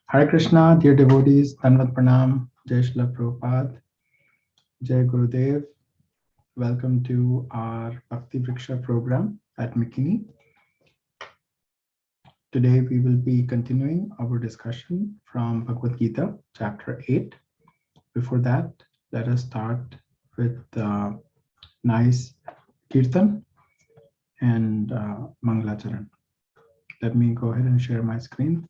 Hare Krishna, dear devotees, Tanvat Pranam, Jai Shila Prabhupada, Jai Gurudev. Welcome to our Bhakti Vriksha program at McKinney. Today we will be continuing our discussion from Bhagavad Gita, chapter 8. Before that, let us start with nice Kirtan and Mangalacharan. Let me go ahead and share my screen.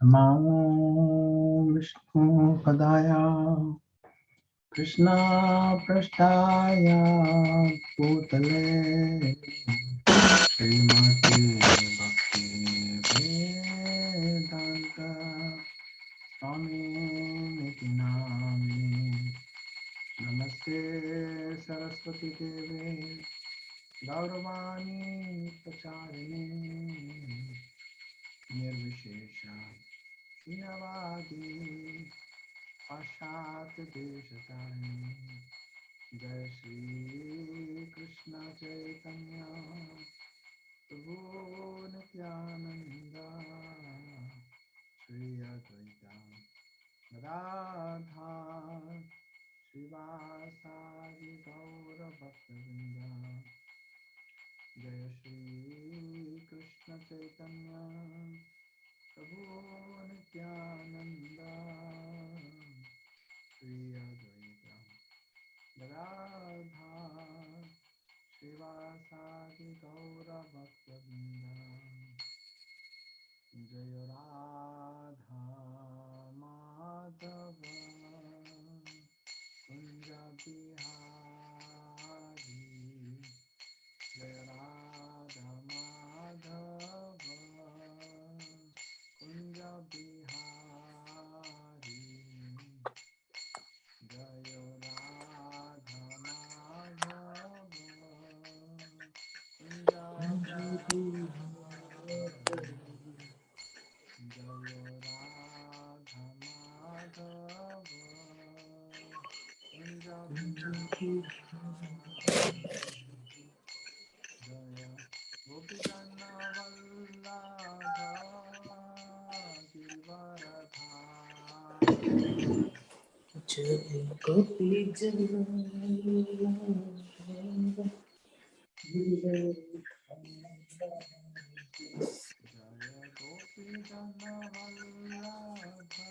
Namo Vishnu Padaya Krishna Prasthaya Bhutale Srimati Bhakti Vedanta Swami Niti Namini Namaste Saraswati Deve Gauravani Pacharini Nirvishesha Shinavadi Pashat Deshatani Jai Shri Krishna Chaitanya Prabhu Nityananda Shri Advaita Radha Srivasadi Gaura Bhaktavinda Jai Shri Krishna Chaitanya Prabhu Nityananda Shri Advaita Radha Srivasadi Gaura Bhaktavinda Jaya Radha Madhava Kunja Bihari Jaya Radha Madhava Kunja Bihari Jaya Radha Madhava Kunja Bihari Jaya Radha Madhava Kunja Bihari Jaya Gopijana Vallabha Girivaradhari Jai Gopi Jai Jaya Gopijana Vallabha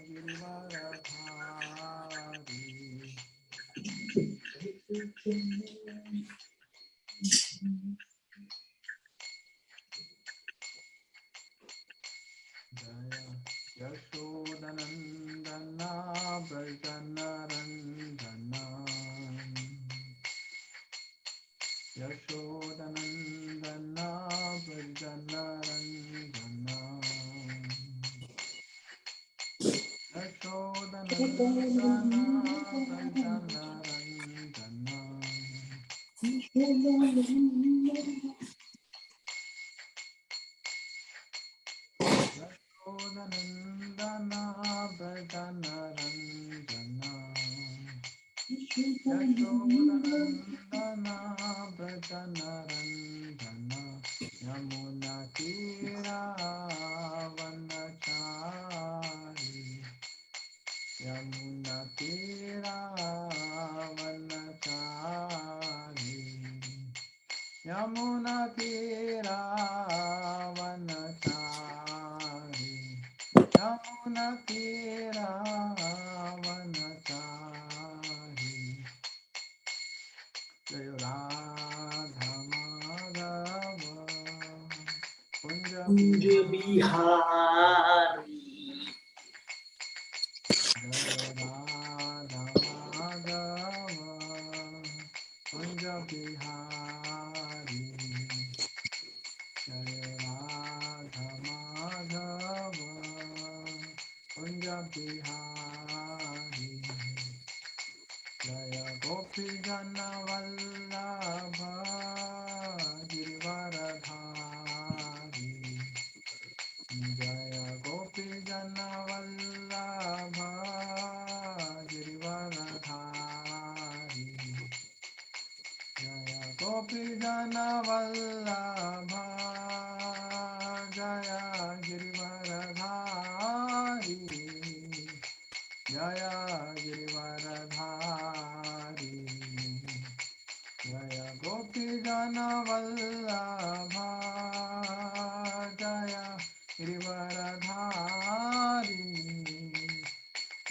Girivaradhari Jaya Yashodanandana Brajanarandana Yashodanandana Brajanarandana Yashodanandana Brajanarandana Yashodanandana Brajanarandana Yashodanandana Brajanarandana Yamuna Tiravanachari Yamuna Tiravanachari Yamuna Tiravanachari Yamuna Tiravanachari Jaya Radha Madhava Kunja Bihari Jaya Radha Madhava Kunja Bihari Jaya Radha Madhava Kunja Bihari Jana Vallabha Girivaradhari Jaya Gopi Jana Vallabha Girivaradhari Jaya Gopi Jana Vallabha Jaya Girivaradhari Jaya Girivaradhari Jaya Gopi Jana Vallabha Jaya Girivaradhari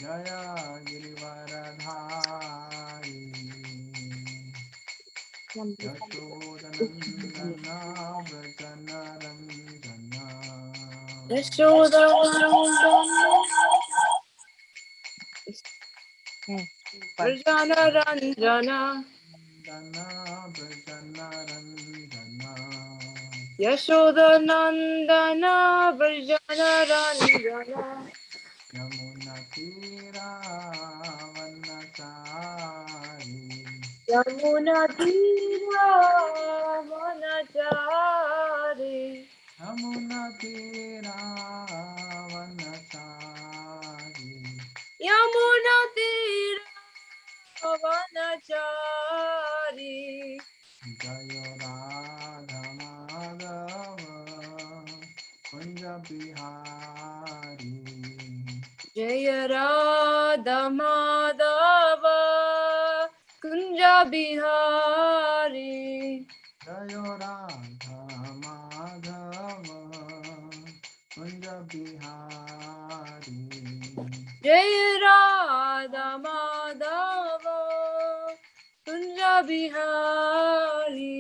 Jaya Girivaradhari Yashodanandana Vrajana Ranjana Vrajana Ranjana Dana Vrajana Ranjana Yashoda Nandana Vrajana Ranjana Yamuna Tira Vanachari Yamuna Tira Vanachari Yamuna Tira Vanachari Yamuna Tira Vanachari Jaya Radha Madhava Kunja Bihari Jaya Radha Madhava Kunja Bihari Jaya Radha Madhava Kunja Bihari Jaya Radha Madhava Kunja Bihari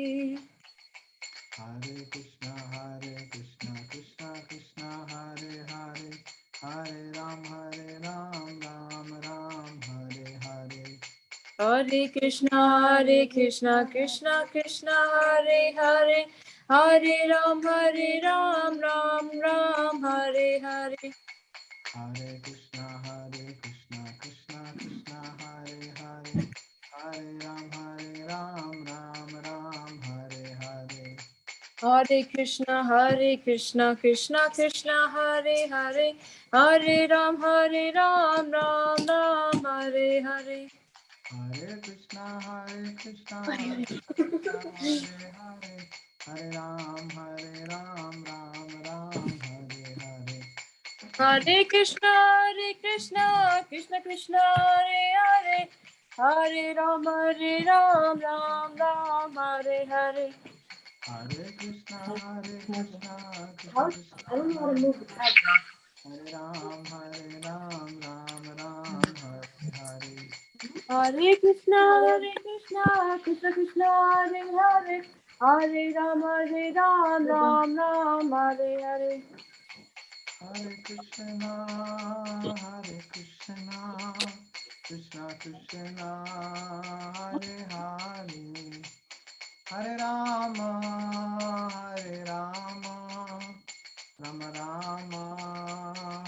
Hare Krishna Krishna Krishna Hare Hare Hare Ram Ram Ram Hare Hare Hare Krishna Krishna Krishna Hare Hare Hare Ram Ram Ram Hare Hare Hare Krishna Krishna Krishna Hare Hare Hare Ram Ram Ram Hare Hare Hare Krishna Krishna Krishna Hare Hare Hare Ram Ram Ram Hare Hare Hare Krishna Krishna Krishna Hare Hare Hare Ram Ram Ram Hare Hare Hare Krishna Krishna Krishna Hare Hare Hare Ram Ram Ram Hare Hare Hare Krishna Krishna Krishna I don't know how to move the pad. Hare Ram Ram Hare Hare Hare Krishna Krishna Krishna Hare Hare Hare Ram Ram Hare Hare Hare Krishna Krishna Krishna Hare Hare Hare Rama Rama Rama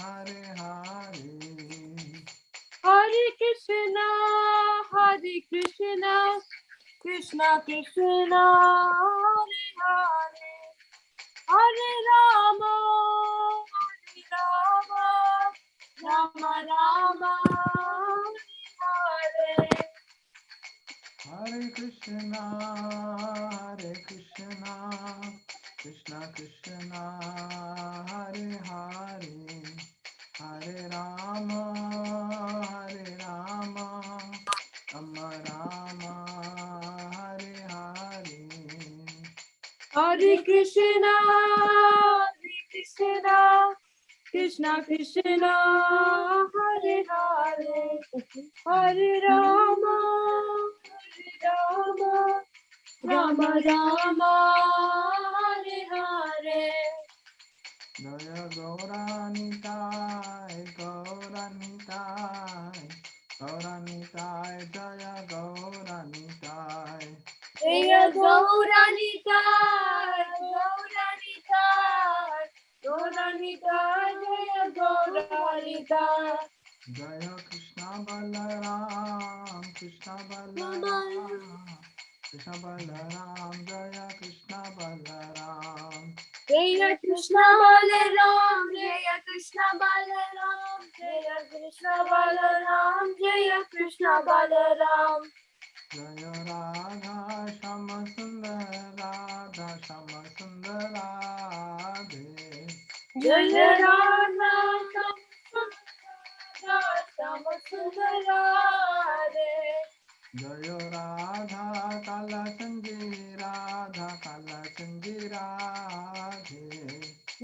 Hare Hare Hare Krishna Krishna Krishna Hare Hare Hare Rama Rama Rama Hare Hare Krishna Krishna Krishna Hare Hare Hare Rama Rama Rama Hare Hare Hare Krishna Krishna Krishna Hare Hare Hare Rama Rama Rama Hare Hare Jaya Gauranitai Gauranitai Jaya Gauranitai Jaya Gauranitai Jaya Gauranitai Jaya Krishna Balaram Krishna Balaram, Krishna Balaram, Jaya Krishna Balaram. Jaya Krishna Balaram, Jaya Krishna Balaram, Jaya Krishna Balaram, Jaya Krishna Balaram. Jaya Radha Shama Sundar, Radha Shama Sundar Radhe. Jaya Radha Shama Sundar Radhe. Jaya Radha Kala Chanji, Radha Kala Chanji Radhe.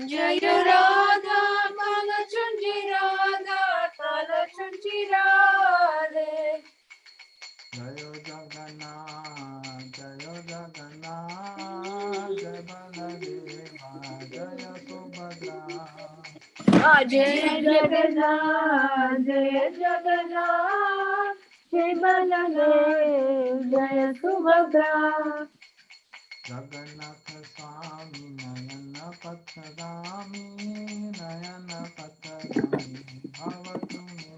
Jaya Radha Kala Chanji Radha Kala Chanji Radhe. Jayo Jagannath, Jayo Jagannath, Jai Baladeva, Jaya Subhadra. Jaya Jagannath, Jaya Jagannath, Jai Baladeva, Jaya Subhadra. Jagannath Swami Nayana Patadami, Nayana Patadami, Bhavatu me.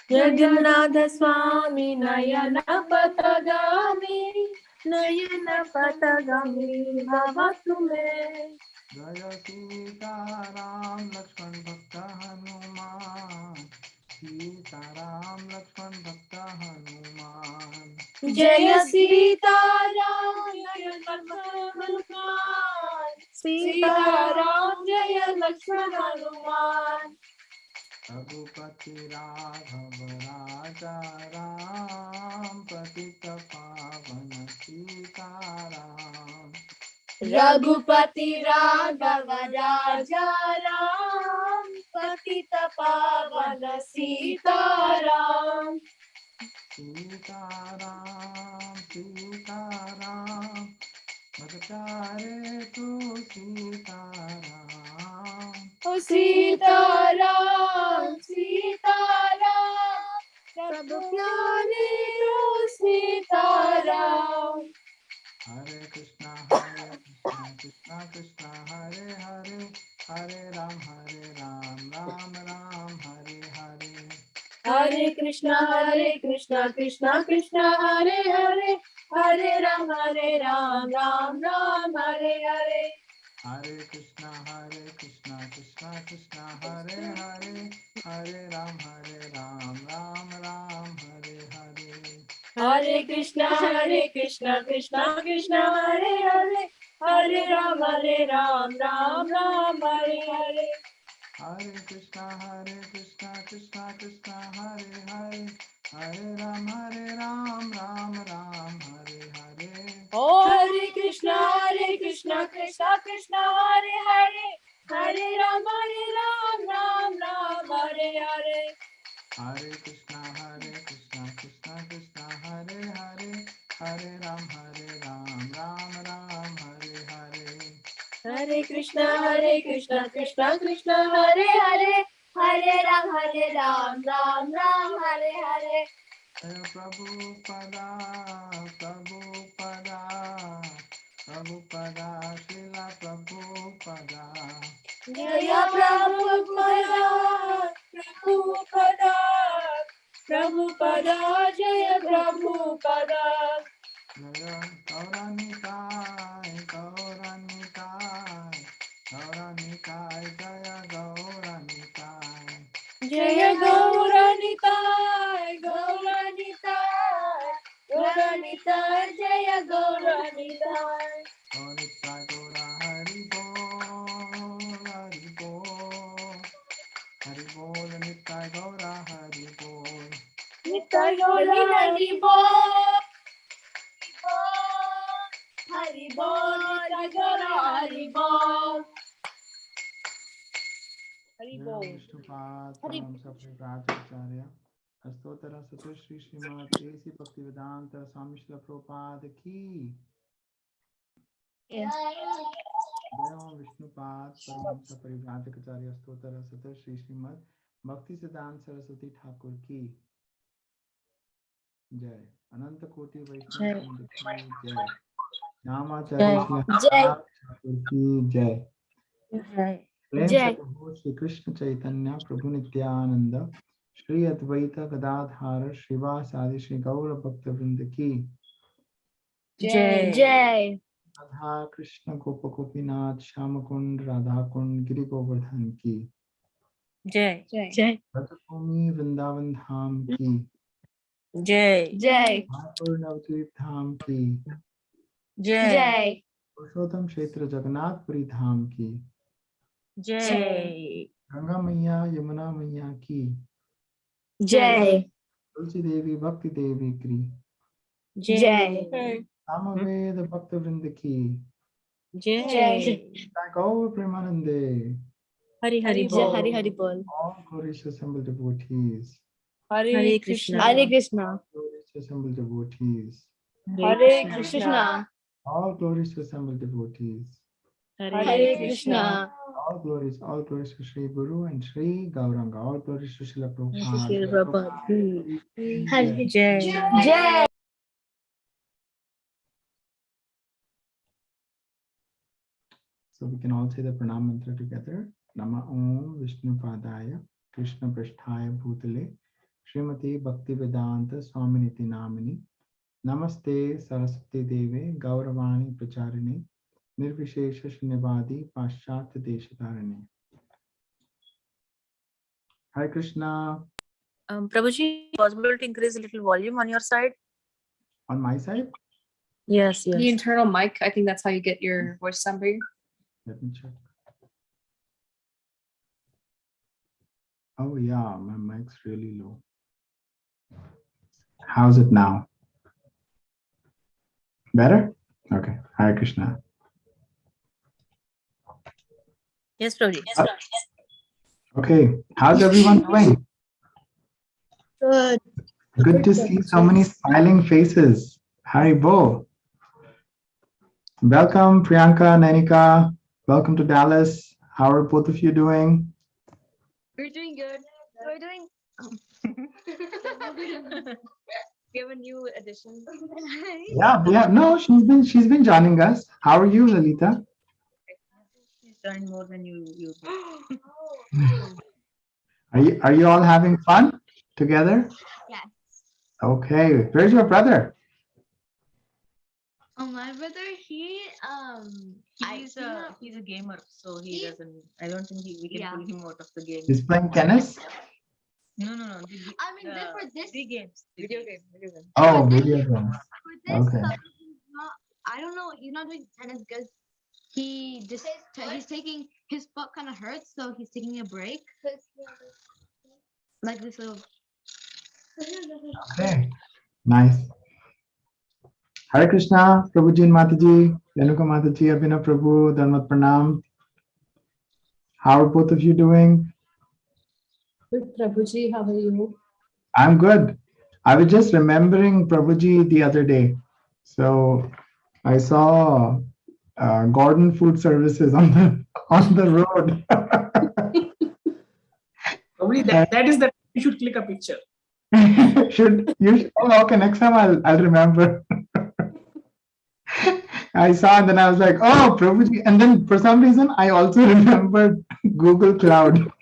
Jagannath Swami Nayana Patagami, Nayana Patagami, Bhavatu me. Jaya Sita Ram Lakshman Bhakta Hanuman, Sita Ram Lakshman Bhakta Hanuman. Jaya Sita Ram, Jaya Lakshman Hanuman, Sita Ram, Jaya Lakshman Hanuman. Ragupati Raghav Raja Ram, Patita Pavana Sita Ram. Raghupati Raghava Raja Ram, Patita Pavana Sita Ram. Sita Ram, Sita Ram, Bhaktare tu Sita Ram. Oh Sita Ram, Sita Ram, Prabhu Pyare ro Sita Ram. Hare Krishna, Krishna Krishna, Hare Hare, Hare Ram, Ram Ram, Hare Hare. Hare Krishna, Krishna Krishna, Hare Hare, Hare Ram, Ram Ram, Hare Hare. Hare Krishna, Krishna Krishna, Hare Hare, Hare Ram, Ram Ram, Hare Hare. Hare Krishna, Krishna Krishna, Hare Hare, Hare Ram, Ram Ram, Hare Hare. Hare Krishna, Krishna Krishna, Hare Hare, Hare Ram, Ram Ram, Hare Hare. Hare Krishna, Krishna Krishna, Hare Hare, Hare Ram, Ram Ram, Hare Hare. Hare Krishna, Krishna Krishna, Hare Hare, Hare Ram, Ram Ram, Hare Hare. Hare Krishna, Krishna Krishna, Hare Hare, Hare Ram, Ram Ram, Hare Hare. Prabhupada, Prabhupada, Prabhupada, Srila Prabhupada. Jaya Prabhupada, Prabhupada, Prabhupada, Jaya Prabhupada. Jaya Gauranikai, Gauranikai, Gauranikai, Jaya Gauranikai. Jaya Gauranitai, Gauranitai, Gauranitai, Jaya Gauranitai. Gauranitai, Gaura Hari Bol, Hari Bol, Hari Bol, Nitai Gaura Hari Bol. Nitai Gaura Hari Bol, Hari Bol, Nitai Gaura Hari Bol. Hari Bol. Vishnupad, Hari Paramhamsa Prabhupada, Astotara Sato Shri Srimad Desi Bhaktivedanta Swami Srila Prabhupada ki. Yes. Jai Om Vishnupad, Paramhamsa Parivrajakacharya Astotara Sato Shri Srimad Bhakti Siddhanta Saraswati Thakur ki. Jai. Ananta Koti Vaishnava Vrinda ki Jai. Namacharya Shri Haridas Thakur ki Jai. Jai. प्रेम से Jai. कहो श्री कृष्ण चैतन्य प्रभु Nityanand Shri Advaita Gadadhara Srivasadi Shri Gaura Bhakta Vrinda ki. Jai. Jai. Radha Krishna Gopa Gopinath Shamakund Radha Kund Giri Govardhan ki. Jai. Jai. Radhakumi Vrindavan Dham ki. Jai. Jai. Mayapur Navadvip Dham ki. Jai. Purushottam Kshetra Jagannath Puri Dham ki. Jai. Ganga Maiya Yamuna Maiya ki. Jai. Tulsi Devi Bhakti Devi ki. Jai. Samaveda Bhakta Vrinda ki. Jai. Gaur Premanande. Hari Hari Jai. Bol. Hari Hari Bol. All glories to assembled devotees. Hare Krishna. Hare Krishna. Glories to assembled devotees. Hare Krishna. All glories to assembled devotees. Hare Krishna. All glories to Sri Guru and Sri Gauranga. All glories to Srila Srila Prabhupada. Prabhupada. Hare Jai. Jai. So we can all say the pranam mantra together. Nama Om Vishnu Padaya Krishna Prasthaya Bhutale Srimati Bhakti Vedanta Swaminiti Namini Namaste Saraswati Deve Gauravani Pracharini Nirvishesha Shunyavadi Paschatya Deshatarani. Hare Krishna. Prabhuji, possible to increase a little volume on your side? On my side, Yes, The yes. internal mic, I think that's how you get your voice sound bigger. let me check. Oh yeah, my mic's really low. How's it now? Better? Okay. Hare Krishna. Yes, Prabhuji. Okay. How's everyone doing? Good. Good to see so many smiling faces. Haribo. Welcome, Priyanka, Nanika. Welcome to Dallas. How are both of you doing? We're doing good. We're doing. We have a new addition. Yeah. No, she's been joining us. How are you, Lalita? She's done more than you. Are you all having fun together? Yes. Okay. Where's your brother? My brother, He's a gamer, so he doesn't. I don't think we can pull him out of the game. He's playing tennis? No. I mean, for this Big games. Video games. Oh, video games. for this Okay. stuff, I don't know. He's not doing tennis because he's taking his foot kind of hurts, so he's taking a break. Like this little. Okay. Nice. Hare Krishna, Prabhuji and Mataji, Renuka Mataji, Abhinav Prabhu, Dharmat Pranam. How are both of you doing? Good, Prabhuji, how are you? I'm good. I was just remembering Prabhuji the other day. So I saw Gordon Food Services on the road. Probably that is that you should click a picture. Okay, next time I'll remember. I saw and then I was like, oh, Prabhuji. And then for some reason, I also remembered Google Cloud.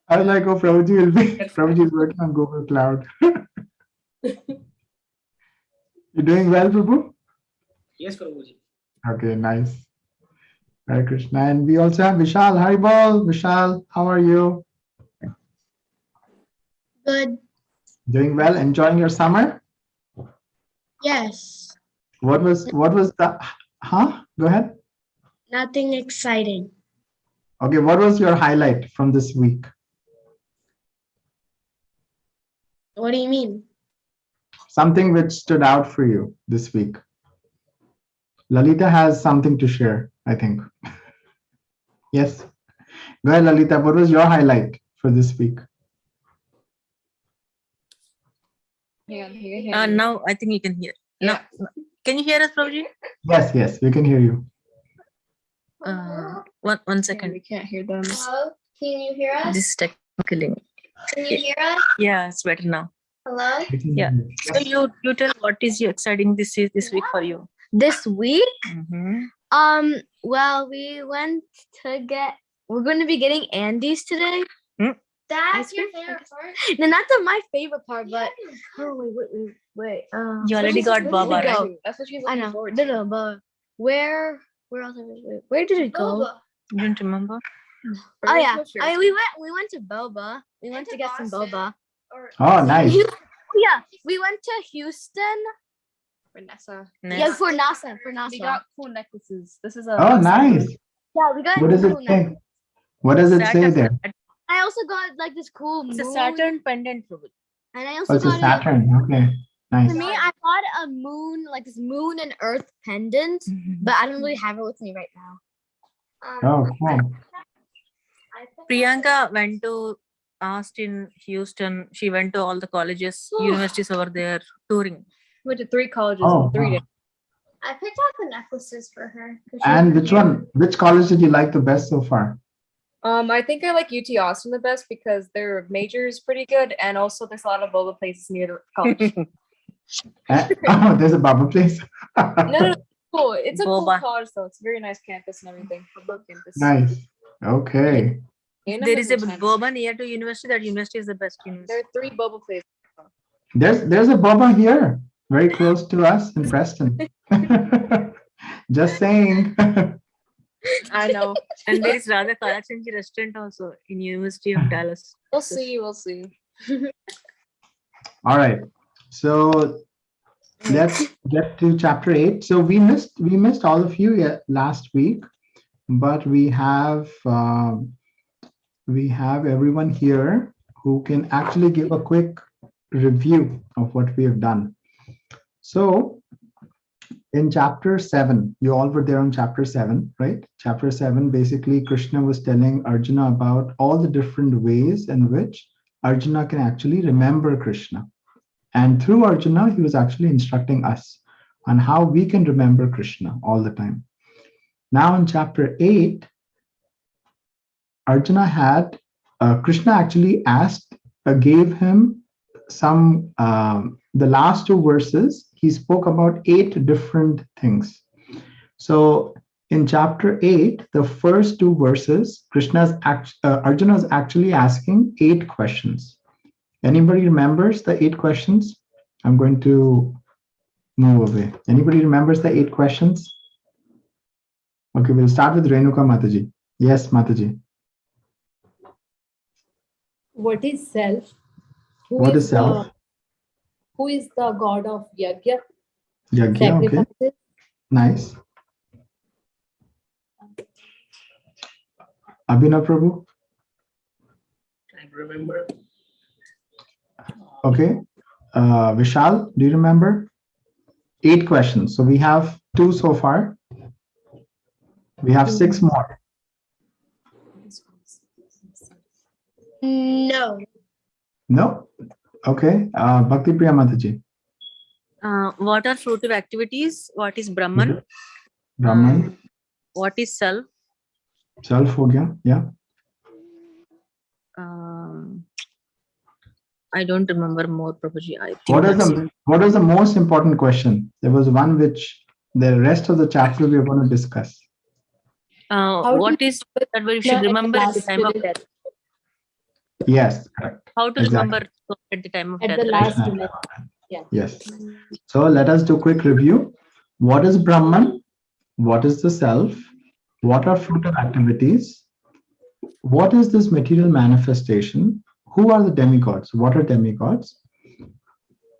I was like, oh, Prabhuji is working on Google Cloud. You doing well, Prabhu? Yes, Prabhuji. Okay, nice. Hare Krishna. And we also have Vishal. Haribol. Vishal, how are you? Good. Doing well? Enjoying your summer? Yes. What was the, Go ahead. Nothing exciting. Okay, what was your highlight from this week? What do you mean? Something which stood out for you this week. Lalita has something to share, I think. Yes. Go ahead, Lalita. What was your highlight for this week? Now I think you can hear. Now, can you hear us, Prabhuji? Yes, we can hear you. One second. We can't hear them. Hello? Can you hear us? This is technically. Can you hear us? Yeah, it's better now. Hello? We can Yeah. hear you. So you tell what is you exciting this week for you? This week? Mm-hmm. Well, we went to get we're going to be getting Andes today. That's Ice your cream? favorite part? No, not my favorite part, but oh wait. You already got Baba, go. right? That's what she's I looking know. forward No, to. no, but where else? Where did it go? Boba. You don't remember? Oh yeah. We went to Boba. We went to to get some Boston. boba. Or Oh, nice. Yeah, we went to Houston. Vanessa. Yeah, for NASA. We got cool necklaces. This is a. Oh, nice. Yeah, we got What does it cool say? What does it say there? I also got like this cool moon. It's a Saturn pendant, Prabhu. And I Oh, also it's a got Saturn. Okay, nice. for me, I got a moon, like this moon and earth pendant, but I don't really have it with me right now. Oh, cool. Priyanka went to Austin, Houston. She went to all the colleges, universities over there touring. Went to 3 colleges Oh, in 3 wow. days. I picked out the necklaces for her. 'cause she And has which hair. one? Which college did you like the best so far? I think I like UT Austin the best because their major is pretty good, and also there's a lot of boba places near the college. Oh, there's a Baba place. No, cool. It's a cool Boba. college though. It's a very nice campus and everything. Public campus. Nice. Okay. And There is a intense. boba near to university. That university is the best There university. are 3 boba places. There's a Baba here, very close to us in Preston. Just saying. I know. And there is Radha Kalachandji restaurant also in University of Dallas. We'll see. We'll see. All right. So let's get to chapter 8. So we missed all of you last week, but we have everyone here who can actually give a quick review of what we have done. So in chapter 7, you all were there on chapter 7, right? Chapter 7, basically Krishna was telling Arjuna about all the different ways in which Arjuna can actually remember Krishna. And through Arjuna, he was actually instructing us on how we can remember Krishna all the time. Now in chapter 8, Arjuna had, Krishna actually gave him some, the last 2 verses, he spoke about 8 different things. So in chapter 8, the first 2 verses, Arjuna is actually asking 8 questions. Anybody remembers the 8 questions? I'm going to move away. Anybody remembers the 8 questions? Okay, we'll start with Renuka Mataji. Yes, Mataji. What is self? What is self? Who is the god of Yajna? Yajna, okay. Sacrifices? Nice. Abhinav Prabhu? I remember. Okay. Vishal, do you remember? 8 questions. So we have 2 so far. We have 6 more. No. No? Okay. Bhakti Priya Mataji. What are fruitive activities? What is Brahman? Brahman. What is self? Self ho gaya. Yeah. I don't remember more, Prabhuji. I think What is the most important question? There was one which the rest of the chapter we are going to discuss. what is that we should remember at the time of death? Yes, correct. How to Exactly. remember at the time of At death? the right? last minute. Yeah. Yes. So let us do a quick review. What is Brahman? What is the self? What are fruitive activities? What is this material manifestation? Who are the demigods? What are demigods?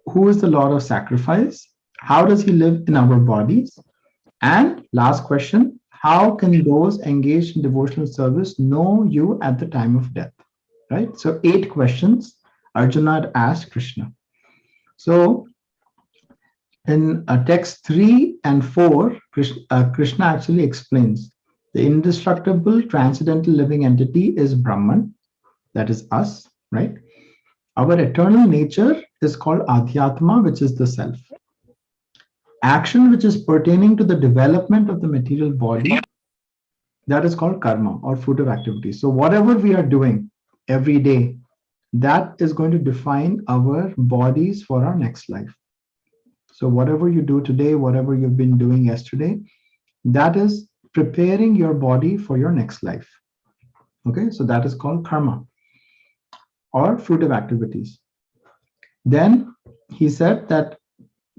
Who is the Lord of sacrifice? How does he live in our bodies? And last question, how can those engaged in devotional service know you at the time of death? Right? So 8 questions Arjuna had asked Krishna. So in text 3 and 4, Krishna actually explains the indestructible transcendental living entity is Brahman, that is us, right? Our eternal nature is called Adhyatma, which is the self. Action which is pertaining to the development of the material body, that is called karma or fruitive activity. So whatever we are doing every day, that is going to define our bodies for our next life. So whatever you do today, whatever you've been doing yesterday, that is preparing your body for your next life. Okay, so that is called karma or fruitive activities. Then he said that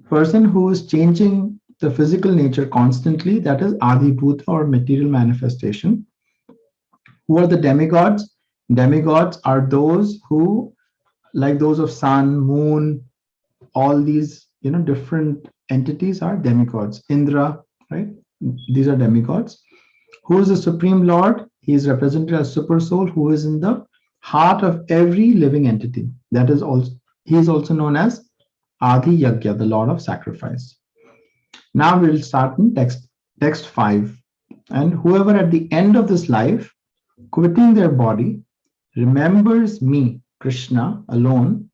person who is changing the physical nature constantly, that is Adibhuta or material manifestation. Who are the demigods? Demigods are those who, like those of sun, moon, all these, different entities are demigods. Indra, right? These are demigods. Who is the Supreme Lord? He is represented as Super Soul, who is in the heart of every living entity. That is also, he is also known as Adi Yagya, the Lord of Sacrifice. Now we'll start in text 5. And whoever at the end of this life, quitting their body, remembers me, Krishna, alone,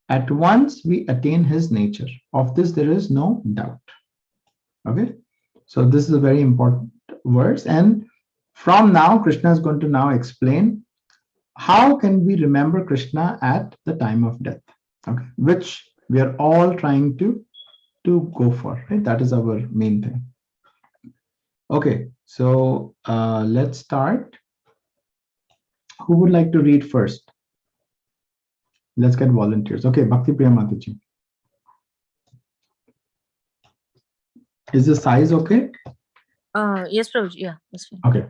at once we attain his nature. Of this there is no doubt. Okay, so this is a very important verse, and from now Krishna is going to now explain how can we remember Krishna at the time of death, okay, which we are all trying to go for, right? That is our main thing. Okay, so let's start. Who would like to read first? Let's get volunteers. Okay, Bhakti Priya Mataji. Is the size okay? Yes, Prabhuji. Yeah, that's fine. Okay.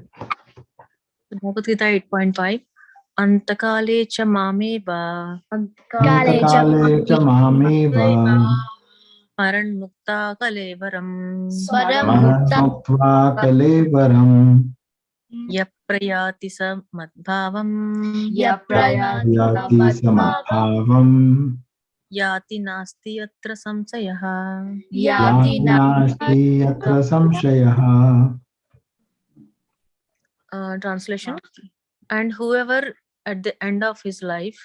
Bhagavad Gita 8.5. Antakale cha mameva Antakaale cha mameva Maran mukta kalevaram maranmuktva kalevaram yaprayati samadbhavam yati samadbhavam yati nasti yatra samsayaha. yati nasti yatra samshayaha. Translation. And whoever at the end of his life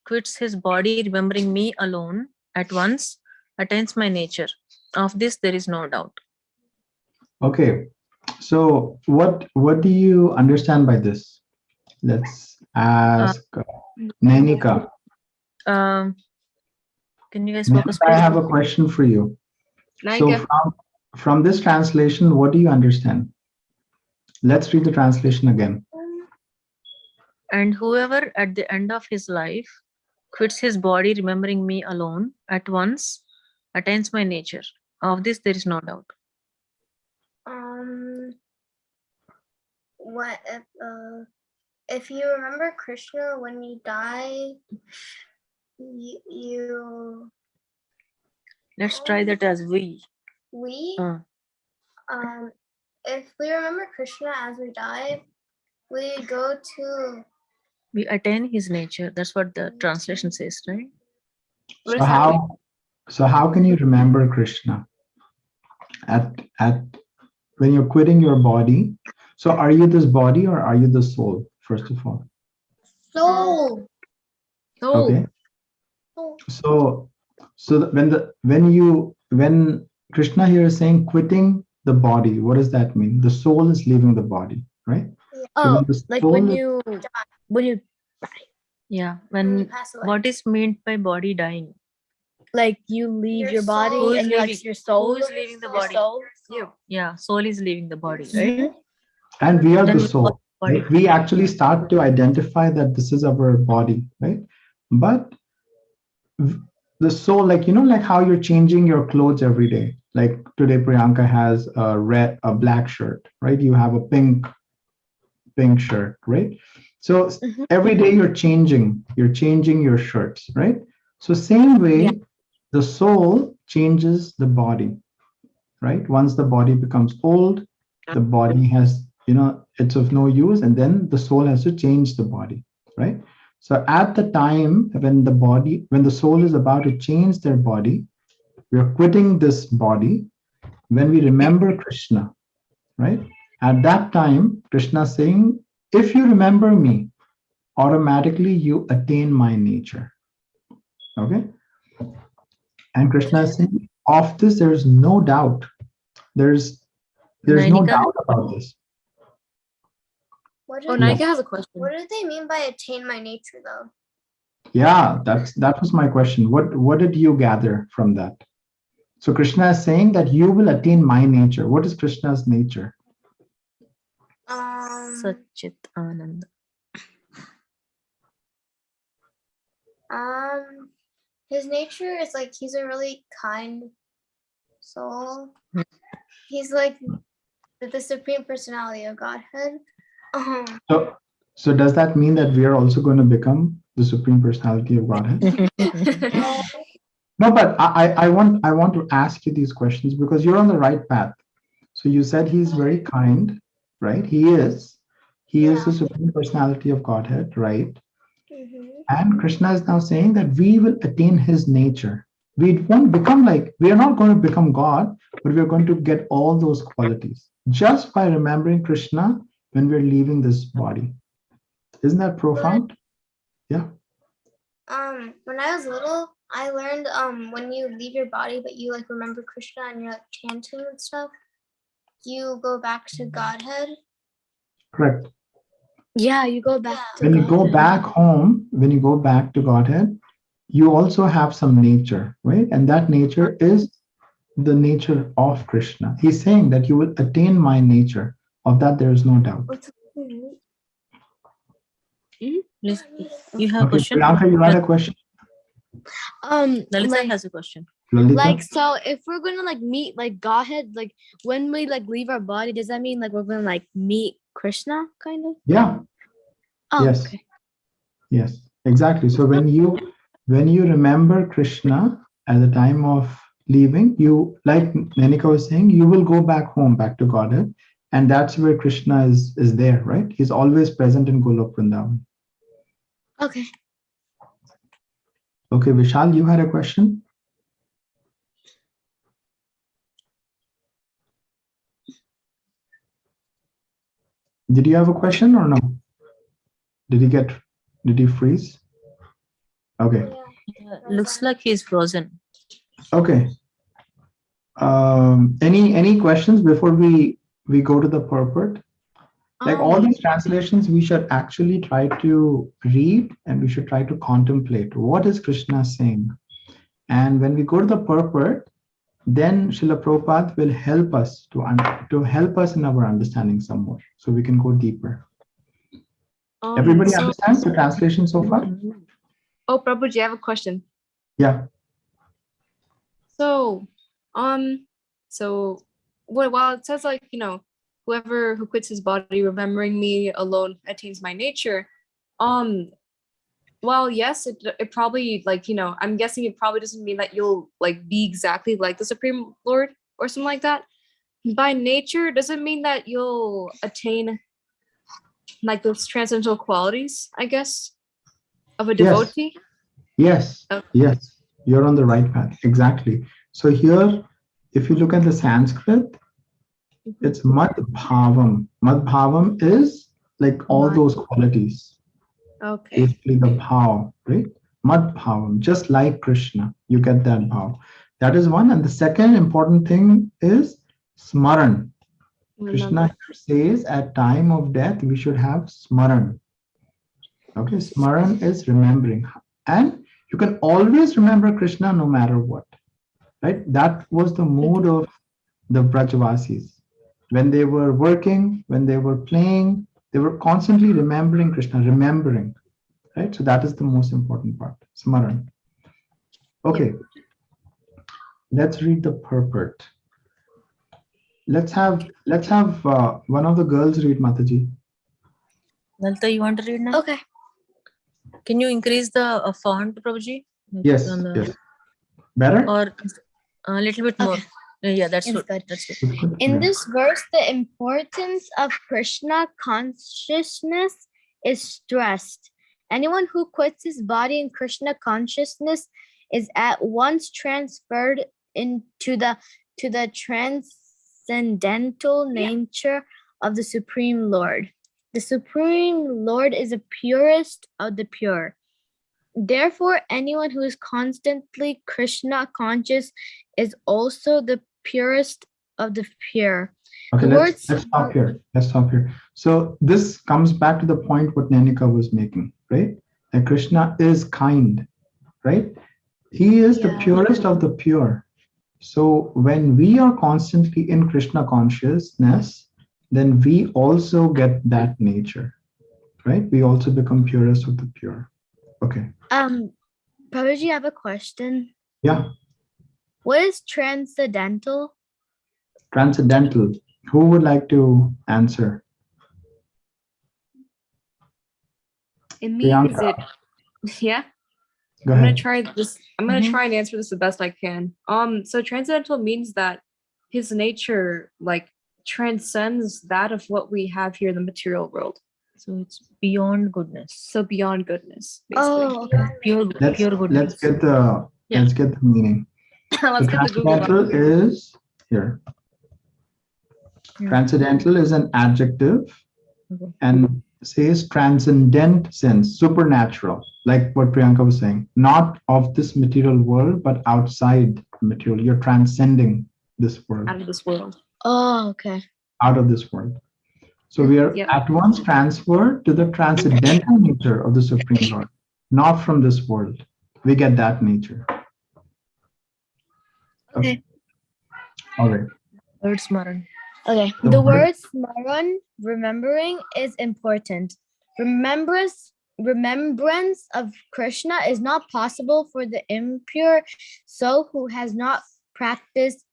quits his body remembering me alone at once attains my nature. Of this there is no doubt. Okay, so what do you understand by this? Let's ask Nainika. Can you guys Nainika, focus, I please? have a question for you. So Naika. from this translation, what do you understand? Let's read the translation again. And whoever at the end of his life quits his body remembering me alone at once attains my nature. Of this there is no doubt. What if you remember Krishna when you die, you Let's try that as we. If we remember Krishna as we die, we go to We attain his nature. That's what the translation says, right? So how can you remember Krishna at when you're quitting your body? So are you this body or are you the soul, first of all? soul. Okay. So when Krishna here is saying quitting the body, what does that mean? The soul is leaving the body, right? Oh, So like soul when is- you die. Yeah, When you when pass away. what is meant by body dying? Like you leave Your your body soul. and like your soul. Who is leaving the your body? soul. You. Yeah, soul is leaving the body, right? and we are Then the soul. Right? We actually start to identify that this is our body, right? But the soul, like like how you're changing your clothes every day. Like today, Priyanka has a black shirt, right? You have a pink shirt, right? So every day you're changing your shirts, right? So same way, the soul changes the body, right? Once the body becomes old, the body has, it's of no use, and then the soul has to change the body, right? So at the time when the soul is about to change their body, we are quitting this body. When we remember Krishna, right? At that time, Krishna is saying, if you remember me, automatically you attain my nature. Okay? And Krishna is saying, of this, there's no doubt. There's no Nainika, doubt about this. What Oh, do, Naika has a question. what do they mean by attain my nature though? Yeah, that was my question. What did you gather from that? So Krishna is saying that you will attain my nature. What is Krishna's nature? Satchit Ananda. His nature is like he's a really kind soul. He's like the supreme personality of Godhead. So does that mean that we are also going to become the supreme personality of Godhead? No, but I want to ask you these questions because you're on the right path. So you said he's very kind, right? He is the supreme personality of Godhead, right? And Krishna is now saying that we will attain his nature. We won't become like, we are not going to become God, but we are going to get all those qualities just by remembering Krishna when we're leaving this body. Isn't that profound? Yeah. When I was little, I learned when you leave your body, but you like remember Krishna and you're like chanting and stuff, you go back to Godhead. Correct. Yeah, you go back to When you go Godhead. back home, when you go back to Godhead, you also have some nature, right? And that nature is the nature of Krishna. He's saying that you will attain my nature. Of that, there is no doubt. Please, you have a Okay, question? Priyanka, you had a question? Lalita Like, has a question. Lalita? like, so if we're gonna like meet like Godhead, like when we like leave our body, does that mean like we're gonna like meet Krishna, kind of? Yeah. Oh, Yes. okay. Yes, exactly. So when you remember Krishna at the time of leaving, you, like Nenika was saying, you will go back home, back to Godhead, and that's where Krishna is there, right? He's always present in Golok Vrindavan. Okay. Okay, Vishal, you had a question? Did you have a question or no? Did he freeze? Okay. Looks like he's frozen. Okay. Any questions before we go to the purport? Like all these translations, we should actually try to read and we should try to contemplate what is Krishna saying. And when we go to the purport, then Srila Prabhupada will help us to help us in our understanding some more, so we can go deeper. Everybody understands the translation so far? Oh, Prabhuji, I have a question. Yeah. So, while it says like, whoever who quits his body, remembering me alone attains my nature. Well, yes, it probably like, I'm guessing it probably doesn't mean that you'll like be exactly like the Supreme Lord or something like that. By nature, does it mean that you'll attain like those transcendental qualities, I guess, of a devotee? Yes. Okay. Yes. You're on the right path. Exactly. So here, if you look at the Sanskrit, it's mad bhavam. Mad bhavam is like all those qualities. Okay. Basically the bhav, right? Mad bhavam, just like Krishna, you get that bhav. That is one. And the second important thing is smaran. Krishna says at time of death, we should have smaran. Okay, smaran is remembering. And you can always remember Krishna no matter what, right? That was the mood of the Brajavasis. When they were working, when they were playing, they were constantly remembering Krishna, remembering, right? So that is the most important part, smaran. Okay, let's read the purport. Let's have one of the girls read, Mataji. Lalita, you want to read now? Okay. Can you increase the font, Prabhuji? Yes, yes. Better? Or a little bit more. Okay. Yeah, that's It's good. good. That's good. In this verse, the importance of Krishna consciousness is stressed. Anyone who quits his body in Krishna consciousness is at once transferred into the transcendental nature of the Supreme Lord. The Supreme Lord is the purest of the pure. Therefore, anyone who is constantly Krishna conscious is also the purest of the pure. Okay, let's stop here. Let's stop here. So this comes back to the point what Nenika was making, right? That Krishna is kind, right? He is the purest of the pure. So when we are constantly in Krishna consciousness, then we also get that nature, right? We also become purest of the pure. Okay. Prabhuji, I have a question. Yeah, What is transcendental? transcendental. Who would like to answer? It means Priyanka, yeah. go I'm gonna ahead. try this. I'm gonna try and answer this the best I can. So transcendental means that his nature like transcends that of what we have here in the material world. So it's beyond goodness. So beyond goodness, basically. Oh, okay. Pure Let's goodness. get the Yeah. let's get the meaning. Let's So get the Google doc. transcendental is here. Transcendental is an adjective Okay. and says transcendent sense, supernatural, like what Priyanka was saying, not of this material world, but outside the material. You're transcending this world, Out of this world. Oh, okay. out of this world. So we are Yep. at once transferred to the transcendental nature of the Supreme Lord, not from this world. We get that nature. Okay. All right. Word smaran. Okay. The The word- word smaran, remembering, is important. Remembrance of Krishna is not possible for the impure soul who has not practiced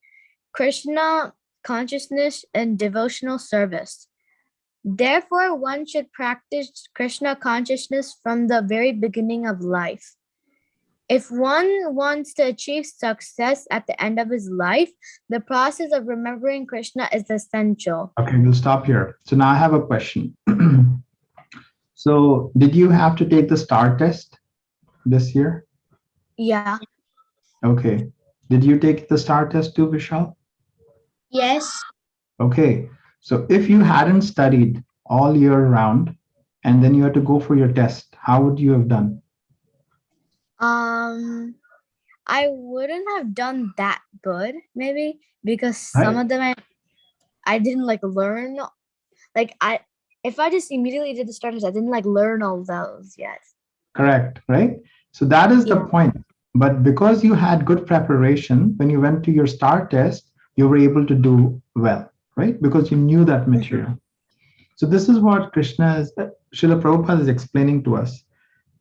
Krishna consciousness and devotional service. Therefore, one should practice Krishna consciousness from the very beginning of life. If one wants to achieve success at the end of his life, the process of remembering Krishna is essential. Okay, we'll stop here. So now I have a question. So did you have to take the STAR test this year? Yeah. Okay. Did you take the STAR test too, Vishal? Yes. Okay. So if you hadn't studied all year round and then you had to go for your test, how would you have done? I wouldn't have done that good, maybe, because some Right. of them I didn't like learn. Like if I just immediately did the starters, I didn't like learn all those yet. Correct, right? So that is the Yeah. point. But because you had good preparation, when you went to your STAR test, you were able to do well, right? Because you knew that material. So this is what Srila Prabhupada is explaining to us,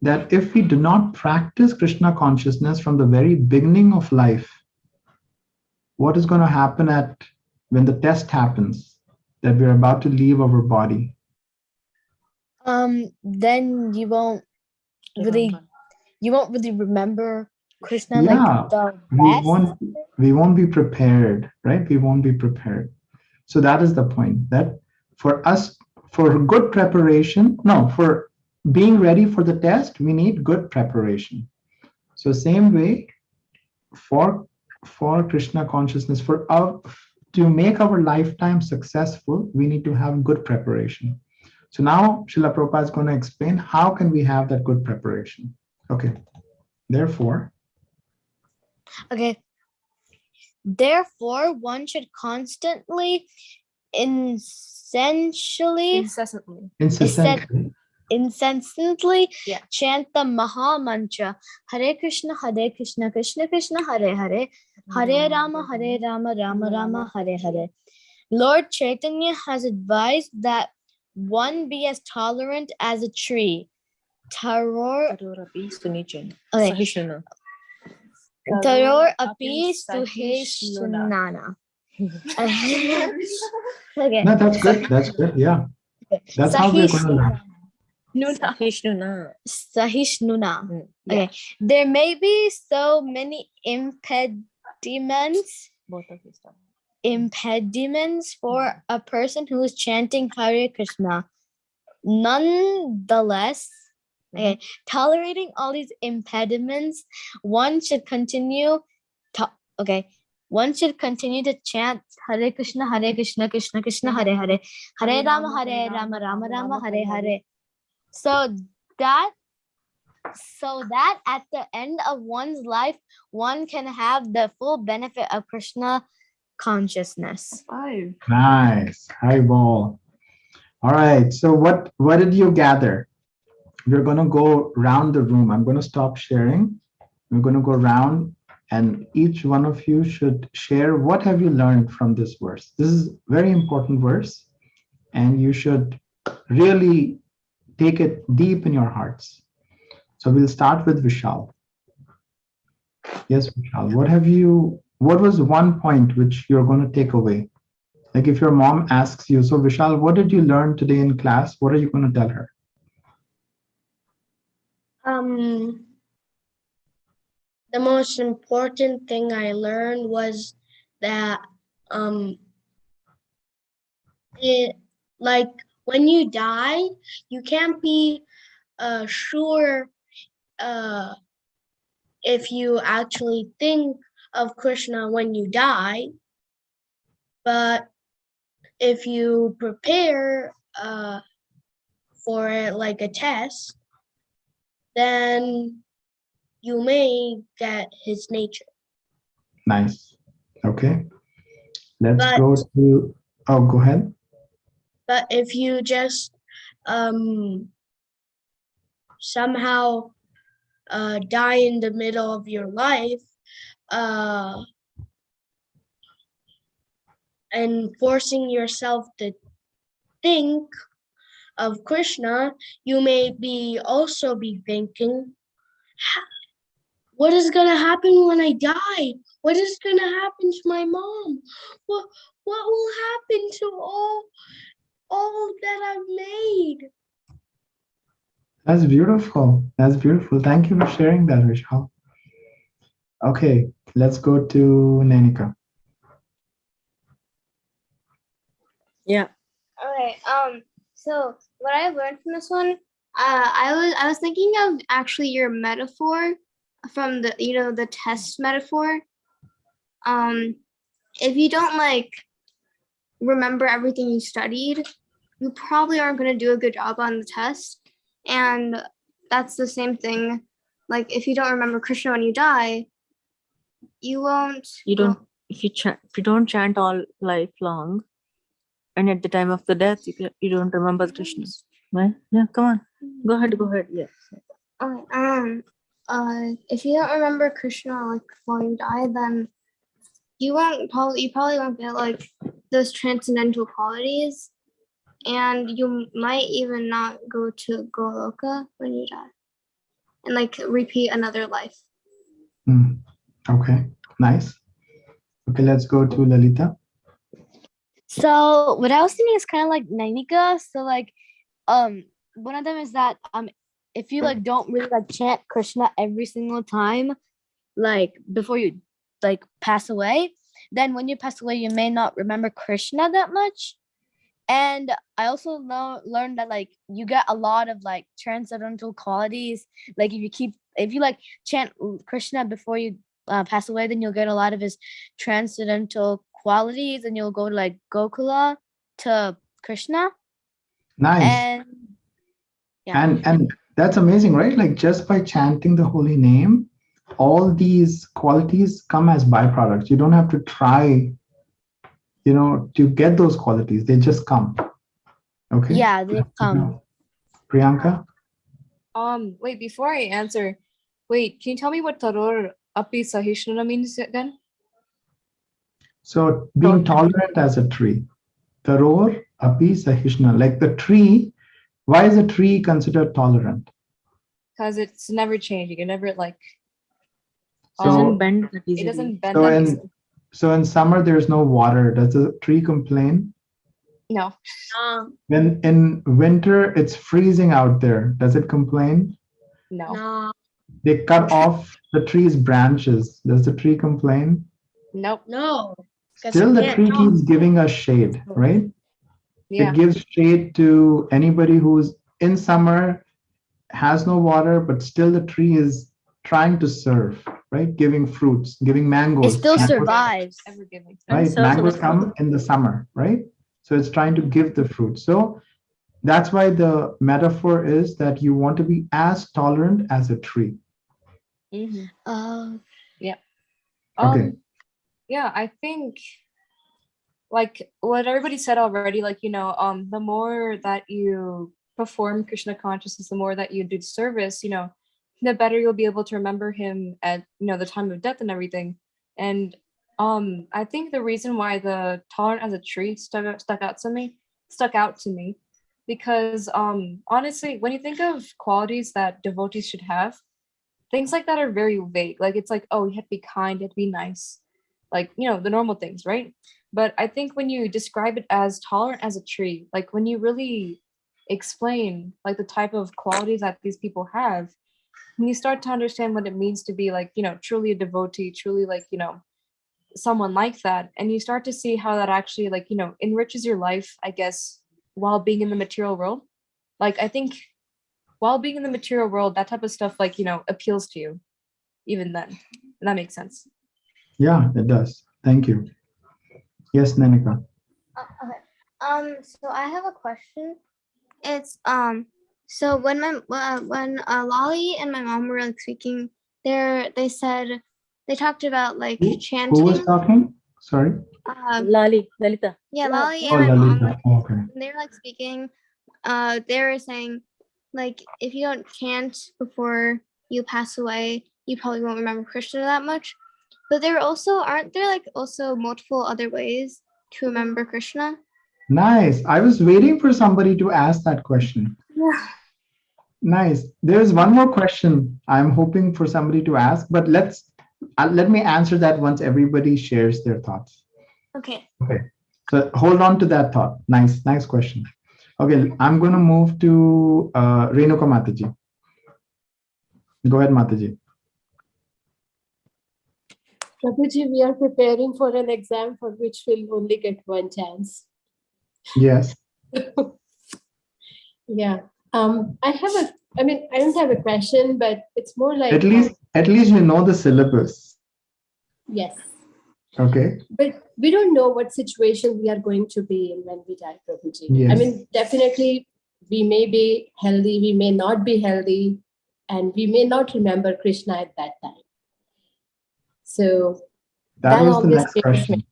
that if we do not practice Krishna consciousness from the very beginning of life, what is going to happen when the test happens, that we're about to leave our body? Then you won't really remember Krishna Yeah, like the we best. won't be prepared, right? We won't be prepared. So that is the point, that for us, for good preparation, no, for being ready for the test, we need good preparation. So same way, for Krishna consciousness, to make our lifetime successful, we need to have good preparation. So now Srila Prabhupada is going to explain how can we have that good preparation. Okay. Therefore, one should constantly, incessantly incessantly, Yeah. chant the Maha Mantra, Hare Krishna, Krishna Krishna, Hare Hare, Hare Rama, Rama Rama, Hare Hare. Lord Chaitanya has advised that one be as tolerant as a tree. Taror Sahishnu. api suheshnana. Okay. no, that's good. That's good. Yeah. That's how we're going to learn. Sahishnuna. Sahishnuna. Yeah. Okay. There may be so many impediments Both of these stuff. for a person who is chanting Hare Krishna. Nonetheless, tolerating all these impediments, one should continue to chant Hare Krishna, Krishna Krishna, Hare Hare, Hare Rama, Rama Rama, Hare Hare. So that at the end of one's life, one can have the full benefit of Krishna consciousness. Nice. High ball. All right. So what did you gather? We're going to go around the room. I'm going to stop sharing. We're going to go around and each one of you should share what have you learned from this verse. This is a very important verse and you should really take it deep in your hearts. So we'll start with Vishal. Yes, Vishal. What was one point which you're going to take away? Like if your mom asks you, so Vishal, what did you learn today in class? What are you going to tell her? The most important thing I learned was that it like when you die, you can't be sure if you actually think of Krishna when you die, but if you prepare for it like a test, then you may get his nature. Nice. Okay. Let's But- go to, oh, go ahead. But if you just somehow die in the middle of your life and forcing yourself to think of Krishna, you may also be thinking, what is gonna happen when I die? What is gonna happen to my mom? What will happen to all that I've made? That's beautiful. That's beautiful. Thank you for sharing that, Vishal. Okay, let's go to Nanika. Yeah. Okay. So what I learned from this one, I was thinking of actually your metaphor from the the test metaphor. If you don't like remember everything you studied, you probably aren't going to do a good job on the test. And that's the same thing. Like if you don't remember Krishna when you die, you won't. You don't. If you don't chant all life long, and at the time of the death, you don't remember Krishna. Right? Yeah. Come on. Go ahead. Go ahead. Yeah. If you don't remember Krishna like before you die, then you probably won't get like those transcendental qualities, and you might even not go to Goloka when you die, and like repeat another life. Okay, nice. Okay, let's go to Lalita. So what I was thinking is kind of like Nainika. So like one of them is that if you like don't really like chant Krishna every single time, like before you like pass away, then when you pass away you may not remember Krishna that much. And I also learned that like you get a lot of like transcendental qualities. Like if you like chant Krishna before you pass away, then you'll get a lot of his transcendental qualities, and you'll go to like Gokula to Krishna. Nice. And yeah. And that's amazing, right? Like just by chanting the holy name, all these qualities come as byproducts. You don't have to try, to get those qualities. They just come. Okay. Yeah, they come. Priyanka? Wait, before I answer, can you tell me what Taror Api Sahishnuna means again? So being tolerant as a tree. Taror Api Sahishna. Like the tree, why is a tree considered tolerant? Because it's never changing. It never like Doesn't bend that it easily. doesn't bend So that in easily. so in summer there's no water. Does the tree complain? No. When in winter it's freezing out there, does it complain? No. No, They cut off the tree's branches. Does the tree complain? Nope. no. 'cause Still, you the can't tree talk. keeps giving us shade, right? Yeah. It gives shade to anybody who's in summer, has no water, but still the tree is trying to serve, right? Giving fruits, giving mangoes. It still Mangoes, survives. Ever giving. And right? it's also Mangoes the come in the summer, right? So it's trying to give the fruit. So that's why the metaphor is that you want to be as tolerant as a tree. Yeah. Okay. Yeah, I think like what everybody said already, like, the more that you perform Krishna consciousness, the more that you do service, the better you'll be able to remember him at, the time of death and everything. And I think the reason why the tolerant as a tree stuck out to me, because honestly, when you think of qualities that devotees should have, things like that are very vague. Like it's like, oh, you have to be kind, you have to be nice, like, you know, the normal things, right? But I think when you describe it as tolerant as a tree, like when you really explain like the type of qualities that these people have, when you start to understand what it means to be like, you know, truly a devotee, truly like, you know, someone like that, and you start to see how that actually like, you know, enriches your life, I guess, while being in the material world. Like I think while being in the material world, that type of stuff like, you know, appeals to you even then. And that makes sense. Yeah, it does. Thank you. Yes, Nanika. Okay. So I have a question. It's so when Lolly and my mom were like speaking, they said they talked about like Who was chanting. talking? Sorry. Lali, Lalita. Yeah, Lolly Oh, and my mom. Lalita. Oh, okay. When they were like speaking, they were saying like if you don't chant before you pass away, you probably won't remember Krishna that much. But there also aren't there like also multiple other ways to remember Krishna? Nice. I was waiting for somebody to ask that question. Yeah. Nice. There's one more question I'm hoping for somebody to ask, but let me answer that once everybody shares their thoughts. Okay. Okay. So hold on to that thought. Nice question. Okay, I'm going to move to Renuka Mataji. Go ahead, Mataji. Prabhuji, we are preparing for an exam for which we'll only get one chance. Yes. Yeah. I don't have a question, but it's more like At least you know the syllabus. yes. Okay. But we don't know what situation we are going to be in when we die, Prabhuji. Yes. I mean, definitely we may be healthy, we may not be healthy, and we may not remember Krishna at that time. So that was the always next question.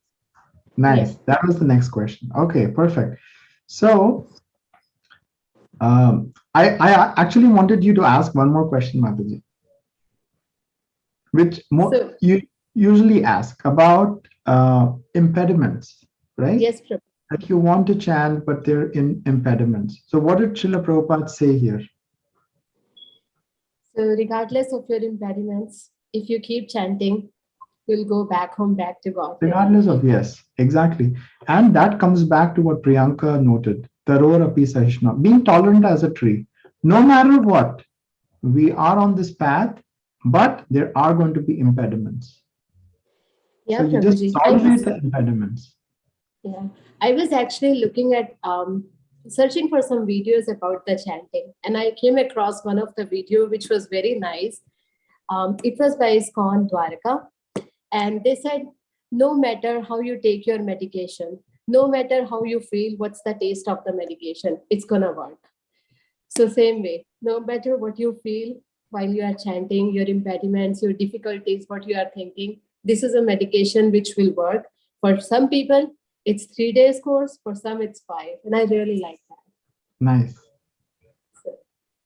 Nice. Yeah. That was the next question. Okay, perfect. So I actually wanted you to ask one more question, Mataji, which you usually ask about impediments, right? Yes, Prabhuji. Like you want to chant, but there are impediments. So what did Srila Prabhupada say here? So regardless of your impediments, if you keep chanting, you'll go back home, back to God. Regardless of, yes, exactly. And that comes back to what Priyanka noted, Taror api sahishna, being tolerant as a tree. No matter what, we are on this path, but there are going to be impediments. Yeah, so you just Prabhuji. tolerate the impediments. Yeah, I was actually looking at searching for some videos about the chanting, and I came across one of the video which was very nice. It was by ISKCON Dwarka, and they said, no matter how you take your medication, no matter how you feel, what's the taste of the medication, it's gonna work. So same way, no matter what you feel while you are chanting, your impediments, your difficulties, what you are thinking, this is a medication which will work. For some people, it's 3 days course, for some it's 5. And I really like that. Nice.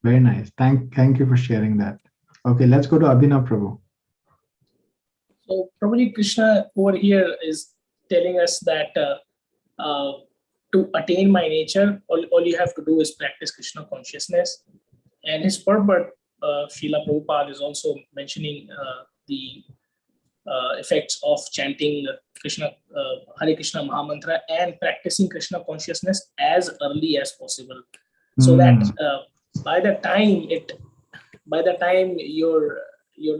Very nice. Thank you for sharing that. Okay, let's go to Abhinav Prabhu. So probably Krishna over here is telling us that to attain my nature, all you have to do is practice Krishna consciousness. And his purport, Srila Prabhupada is also mentioning the effects of chanting Krishna, Hare Krishna Mahamantra and practicing Krishna consciousness as early as possible. So that by the time you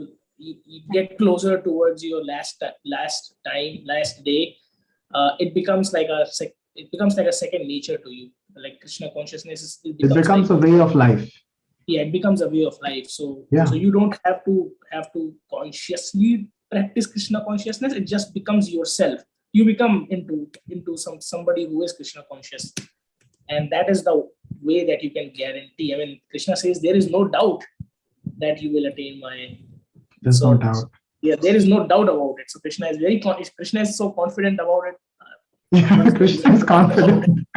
get closer towards your last day, it becomes like a second nature to you. Like Krishna consciousness, it becomes like a way of life. Yeah, it becomes a way of life. So yeah. So you don't have to consciously practice Krishna consciousness. It just becomes yourself. You become into somebody who is Krishna conscious, and that is the way that you can guarantee. I mean, Krishna says there is no doubt that you will attain my. There's no doubt. Yeah, there is no doubt about it. So Krishna is so confident about it. Yeah, Krishna is confident.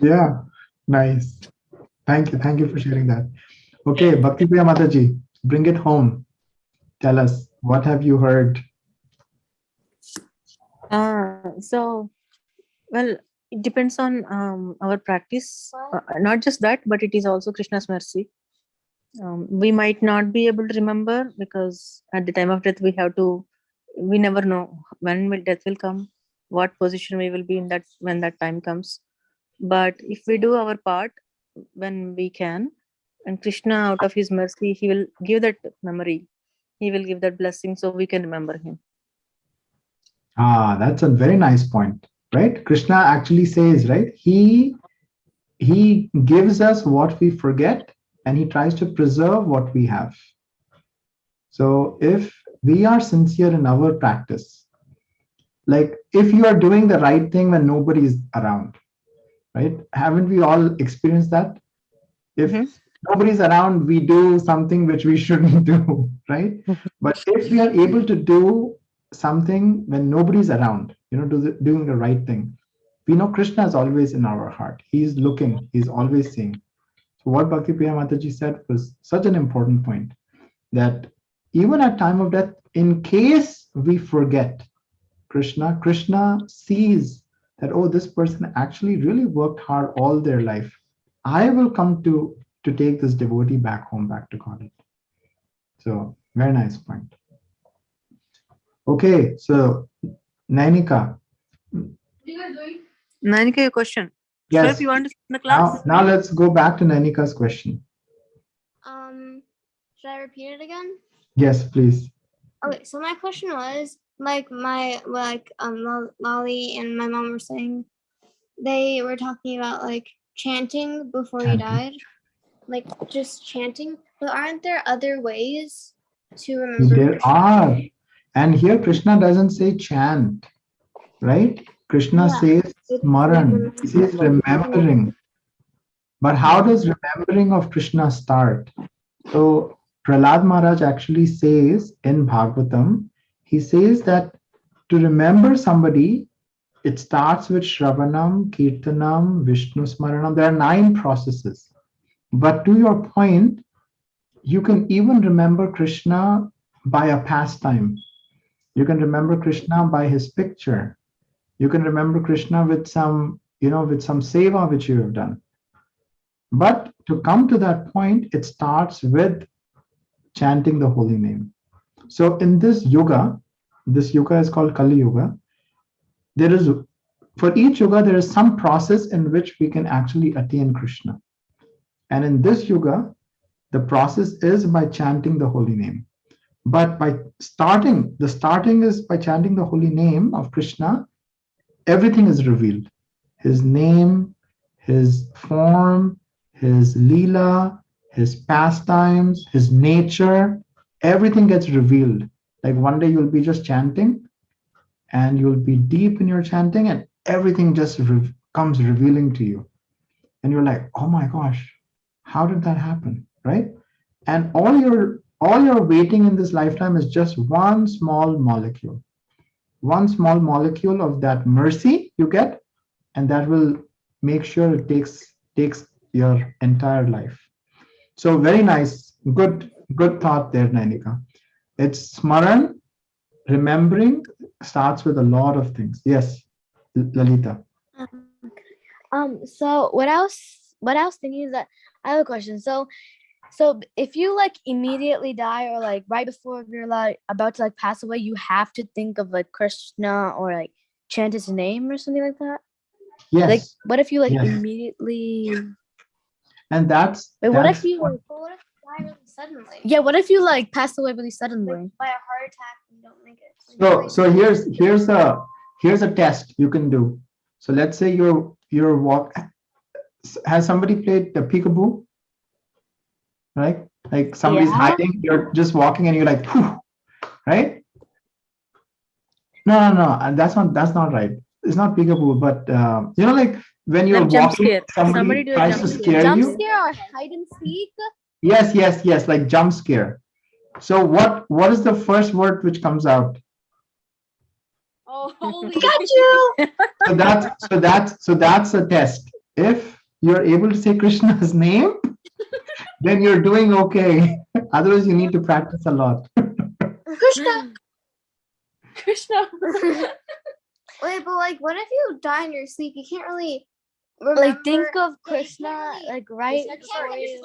Yeah, nice. Thank you for sharing that. Okay, Bhakti Priya Mataji, bring it home. Tell us, what have you heard? So, well, it depends on our practice. Not just that, but it is also Krishna's mercy. We might not be able to remember because at the time of death we never know when death will come, what position we will be in that when that time comes. But if we do our part when we can, and Krishna, out of his mercy, he will give that memory. He will give that blessing so we can remember him. That's a very nice point, right? Krishna actually says, right? He gives us what we forget and he tries to preserve what we have. So if we are sincere in our practice, like if you are doing the right thing when nobody is around, right? Haven't we all experienced that? If nobody's around, we do something which we shouldn't do, right? But if we are able to do something when nobody's around, doing the right thing, we know Krishna is always in our heart. He's looking, he's always seeing. So what Bhakti Priya Mataji said was such an important point, that even at time of death, in case we forget Krishna, Krishna sees that, oh, this person actually really worked hard all their life. I will come to take this devotee back home, back to God. So very nice point. Okay, so Nainika. Nainika, your question. Yes. So if you want to sit in the class. Now let's go back to Nainika's question. Should I repeat it again? Yes, please. Okay, so my question was, Lolly and my mom were saying, they were talking about like chanting before you died, like just chanting. But aren't there other ways to remember? There are. And here Krishna doesn't say chant, right? Krishna says smaran. He says remembering. But how does remembering of Krishna start? So Prahlad Maharaj actually says in Bhagavatam, he says that to remember somebody, it starts with Shravanam, Kirtanam, Vishnu Smaranam. There are 9 processes. But to your point, you can even remember Krishna by a pastime. You can remember Krishna by his picture. You can remember Krishna with some, with some seva which you have done. But to come to that point, it starts with chanting the holy name. So in this yuga is called Kali Yuga. For each yuga, there is some process in which we can actually attain Krishna. And in this yuga, the process is by chanting the holy name. But the starting is by chanting the holy name of Krishna. Everything is revealed. His name, his form, his leela, his pastimes, his nature, everything gets revealed. Like one day you'll be just chanting and you'll be deep in your chanting and everything just comes revealing to you. And you're like, oh my gosh, how did that happen, right? And all your waiting in this lifetime is just one small molecule. One small molecule of that mercy you get, and that will make sure it takes your entire life. So very nice, good thought there, Nainika. It's smaran, remembering, starts with a lot of things. Yes, Lalita. So what I was thinking is that I have a question. So if you like immediately die or like right before you're like about to like pass away, you have to think of like Krishna or like chant his name or something like that. Yes. Like what if you like yes. immediately? And what if you like, die really suddenly? Yeah, what if you like pass away really suddenly? Like by a heart attack and don't make it. So here's a test you can do. So let's say you're has somebody played the peekaboo? Right? Like somebody's hiding, you're just walking and you're like, whew, right? No, and that's not right. It's not peekaboo, but like when you're like walking, somebody tries to scare you. Jump scare or hide and seek? Yes, like jump scare. So what is the first word which comes out? Oh, holy got you. So that's a test. If you're able to say Krishna's name, then you're doing okay. Otherwise, you need to practice a lot. Krishna. Wait, but like, what if you die in your sleep? You can't really like think of Krishna like right before you.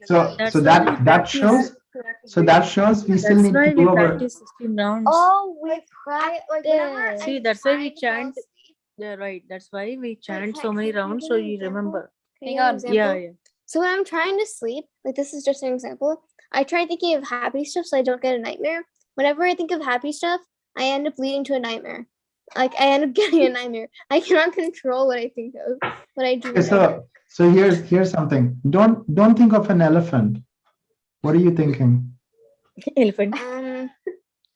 So That's so why we that practice. that shows we still That's need why to we do our. practice 16 rounds. Oh, we practice. See, that's why we chant. Yeah, right. That's why we chant so many rounds so you remember. Hang on. Yeah, yeah. So when I'm trying to sleep, like this is just an example, I try thinking of happy stuff so I don't get a nightmare. Whenever I think of happy stuff, I end up leading to a nightmare. Like I end up getting a nightmare. I cannot control what I think of, what I do. Okay, so here's something. Don't think of an elephant. What are you thinking? Elephant.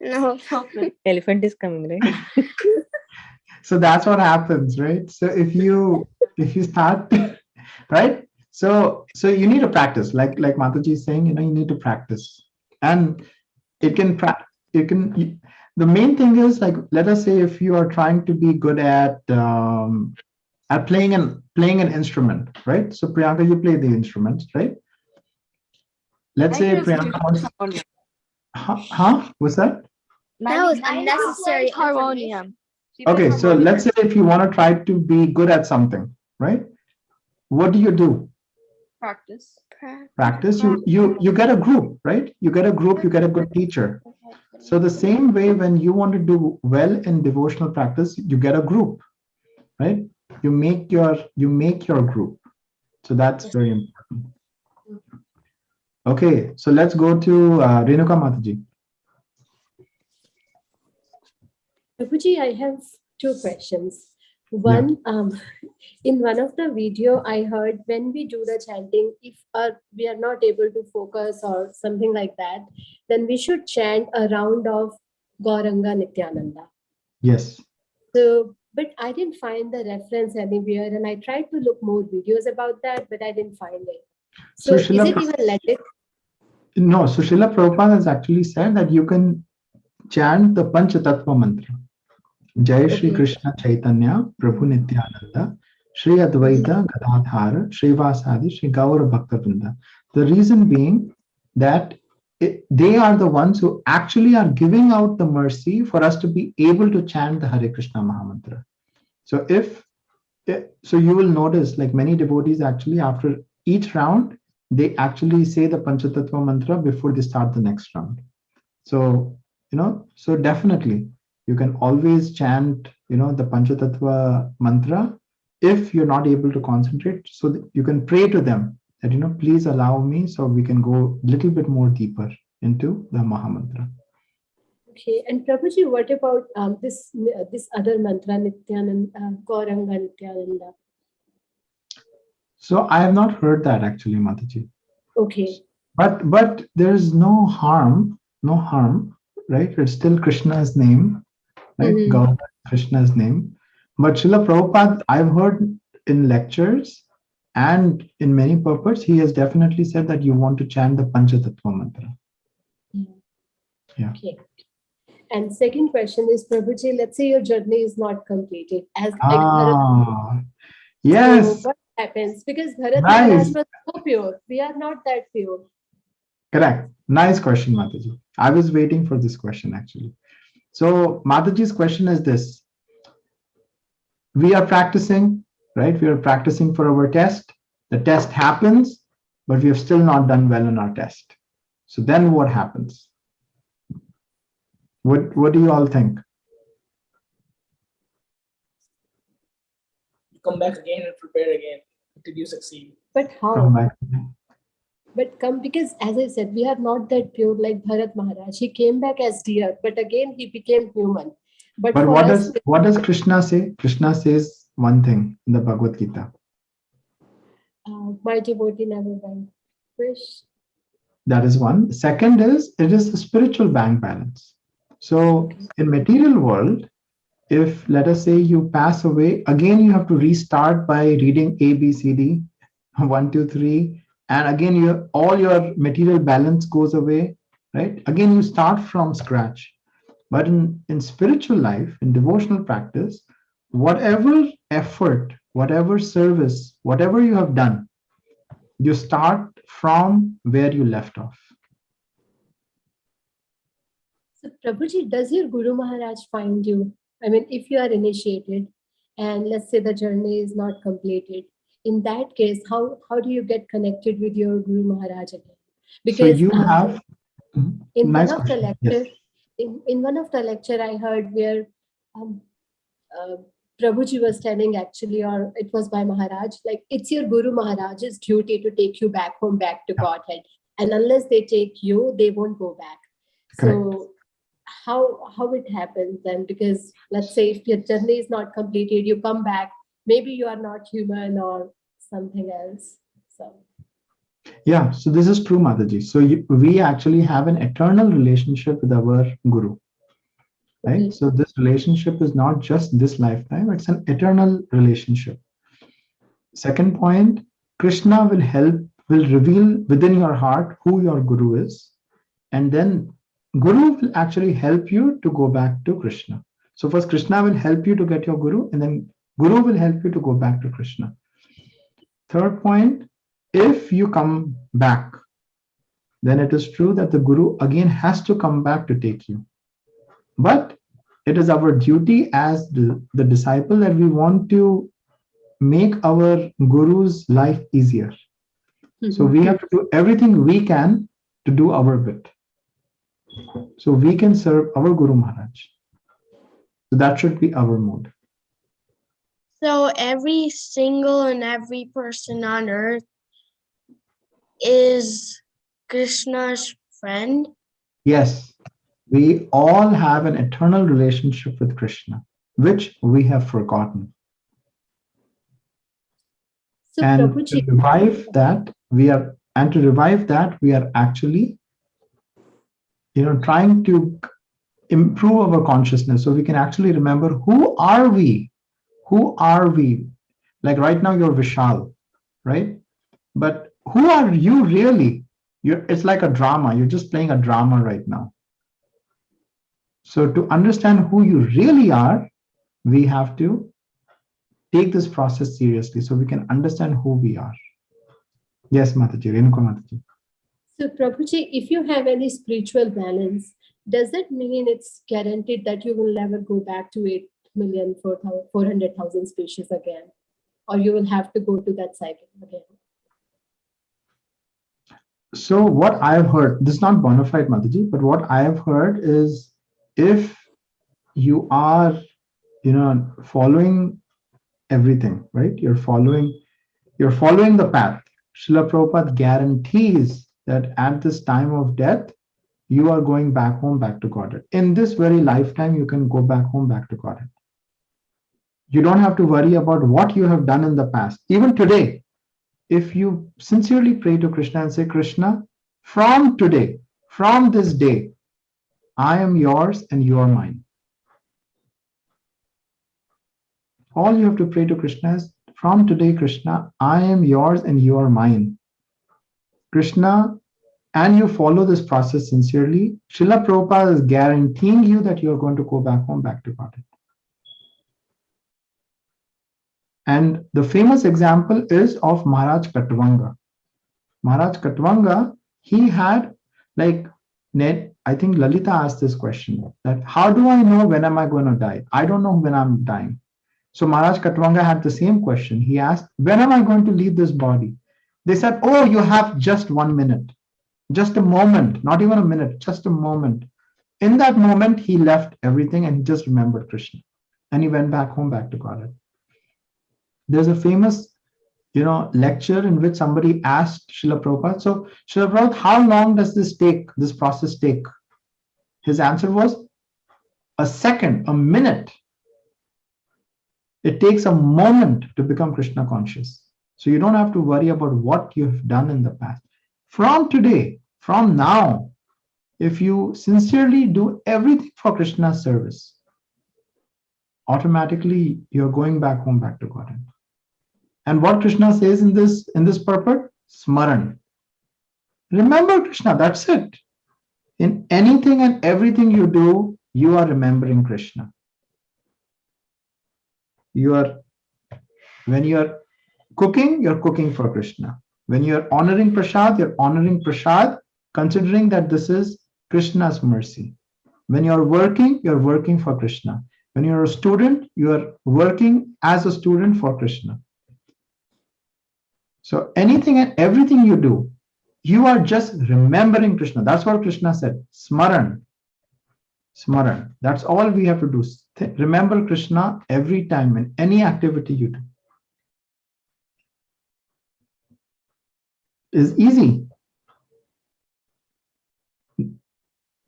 No. Elephant is coming, right? So that's what happens, right? So if you start right, so you need to practice, like Mataji is saying, you need to practice, and it can the main thing is, like, let us say if you are trying to be good at playing an instrument, right? So Priyanka, you play the instruments, right? Let's say Priyanka wants, what's that? That was unnecessary harmonium. Okay, so let's say if you want to try to be good at something, right? What do? Practice. Practice. You get a group, right? You get a group, you get a good teacher. So the same way, when you want to do well in devotional practice, you get a group, right? You make your group. So that's very important. Okay, so let's go to Renuka Mataji. Prabhuji, I have two questions. One, in one of the video I heard, when we do the chanting, if we are not able to focus or something like that, then we should chant a round of Gauranga Nityananda. Yes. So, but I didn't find the reference anywhere, and I tried to look more videos about that, but I didn't find it. So is it even legit? No, so Srila Prabhupada has actually said that you can chant the Panchatattva mantra. Jai Shri Krishna Chaitanya Prabhu Nityananda Shri Advaita Gadadhara Srivasadi Shri Gaura Bhaktavrinda. The reason being that they are the ones who actually are giving out the mercy for us to be able to chant the Hare Krishna Mahamantra. So so you will notice, like, many devotees actually, after each round, they actually say the Panchatattva mantra before they start the next round. So so definitely you can always chant the Panchatattva mantra if you're not able to concentrate, so that you can pray to them that please allow me, so we can go a little bit more deeper into the Mahamantra. Okay, and Prabhuji, what about this other mantra, Nityananda, Gauranga Nityananda? So I have not heard that actually, Mataji. Okay. But there's no harm, right? It's still Krishna's name, right? Gauranga, Krishna's name. But Srila Prabhupada, I've heard in lectures and in many purports, he has definitely said that you want to chant the Panchatattva mantra. Yeah. Okay. And second question is, Prabhuji, let's say your journey is not completed as yes. So what happens? Because Bharat Maharaj was so pure. We are not that pure. Correct. Nice question, Mataji. I was waiting for this question actually. So Mataji's question is this. We are practicing, right? We are practicing for our test. The test happens, but we have still not done well in our test. So then what happens? What do you all think? Come back again and prepare again until you succeed. But how? Come back. Because as I said, we are not that pure like Bharat Maharaj. He came back as deer, but again he became human. But what does Krishna say? Krishna says one thing in the Bhagavad Gita. My devotee never vanquished. That is one. Second is, it is the spiritual bank balance. So in material world, if let us say you pass away, again you have to restart by reading A, B, C, D, 1, 2, 3, and again all your material balance goes away, right? Again you start from scratch. But in spiritual life, in devotional practice, whatever effort, whatever service, whatever you have done, you start from where you left off. So Prabhuji, does your Guru Maharaj find you? I mean, if you are initiated, and let's say the journey is not completed. In that case, how do you get connected with your Guru Maharaj again? So Because you have in nice one of the question. lecture, Yes. in one of the lecture I heard where Prabhuji was telling actually, or it was by Maharaj, like it's your Guru Maharaj's duty to take you back home, back to Godhead. And unless they take you, they won't go back. Correct. So how it happens then? Because let's say if your journey is not completed, you come back, maybe you are not human or something else. So Yeah, so this is true, Mataji. So we actually have an eternal relationship with our Guru, right? okay. So this relationship is not just this lifetime, it's an eternal relationship. Second point, Krishna will reveal within your heart who your Guru is, and then Guru will actually help you to go back to Krishna. So first Krishna will help you to get your Guru, and then Guru will help you to go back to Krishna. Third point, if you come back, then it is true that the Guru again has to come back to take you. But it is our duty as the disciple that we want to make our Guru's life easier. So we have to do everything we can to do our bit, so we can serve our Guru Maharaj. So that should be our mode. So every single and every person on earth is Krishna's friend. Yes, we all have an eternal relationship with Krishna, which we have forgotten. So And to Prabhuji, revive that, we are actually, trying to improve our consciousness so we can actually remember who are we? Who are we? Like right now you're Vishal, right? But who are you really? It's like a drama. You're just playing a drama right now. So to understand who you really are, we have to take this process seriously so we can understand who we are. Yes, Mataji, Renuka Mataji. so Prabhuji, if you have any spiritual balance, does that mean it's guaranteed that you will never go back to 8,400,000 species again? Or you will have to go to that cycle again? So what I've heard, this is not bona fide, Mataji, but what I have heard is if you are, following everything, right? You're following the path. Srila Prabhupada guarantees that at this time of death, you are going back home, back to Godhead. In this very lifetime, you can go back home, back to Godhead. You don't have to worry about what you have done in the past. Even today, if you sincerely pray to Krishna and say, Krishna, from today, from this day, I am yours and you are mine. All you have to pray to Krishna is, from today, Krishna, I am yours and you are mine. Krishna, and you follow this process sincerely, Srila Prabhupada is guaranteeing you that you are going to go back home, back to Godhead. And the famous example is of Maharaj Katvanga. Maharaj Katvanga, he had, I think Lalita asked this question, that how do I know when am I going to die? I don't know when I'm dying. So Maharaj Katvanga had the same question. He asked, when am I going to leave this body? They said, oh, you have just 1 minute, just a moment, not even a minute, just a moment. In that moment, he left everything and he just remembered Krishna. And he went back home, back to Godhead. There's a famous, lecture in which somebody asked Srila Prabhupada, so Srila Prabhupada, how long does this process take? His answer was, a second, a minute. It takes a moment to become Krishna conscious. So you don't have to worry about what you have done in the past. From today, from now, if you sincerely do everything for Krishna's service, automatically you're going back home, back to Godhead. And what Krishna says in this purport? Smaran. Remember Krishna, that's it. In anything and everything you do, you are remembering Krishna. When you're cooking, you're cooking for Krishna. When you're honoring Prasad, you're honoring Prasad, considering that this is Krishna's mercy. When you're working for Krishna. When you're a student, you are working as a student for Krishna. So anything and everything you do, you are just remembering Krishna. That's what Krishna said. Smaran. Smaran. That's all we have to do. Remember Krishna every time in any activity you do. It's easy.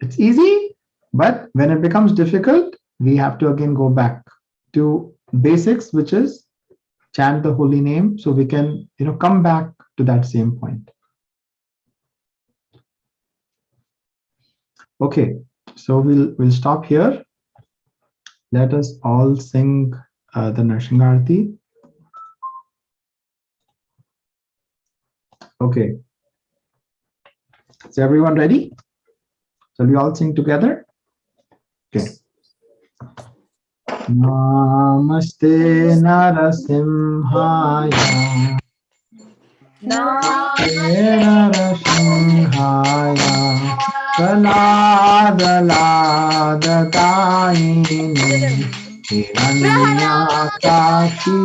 It's easy, but when it becomes difficult, we have to again go back to basics, which is chant the holy name, so we can, come back to that same point. Okay, so we'll stop here. Let us all sing the Narshingarti. Okay. Is everyone ready? Shall we all sing together? Okay. Namaste Narasimhaya. Namaste Narasimhaya. Kaladaladaini. Hiranyakashi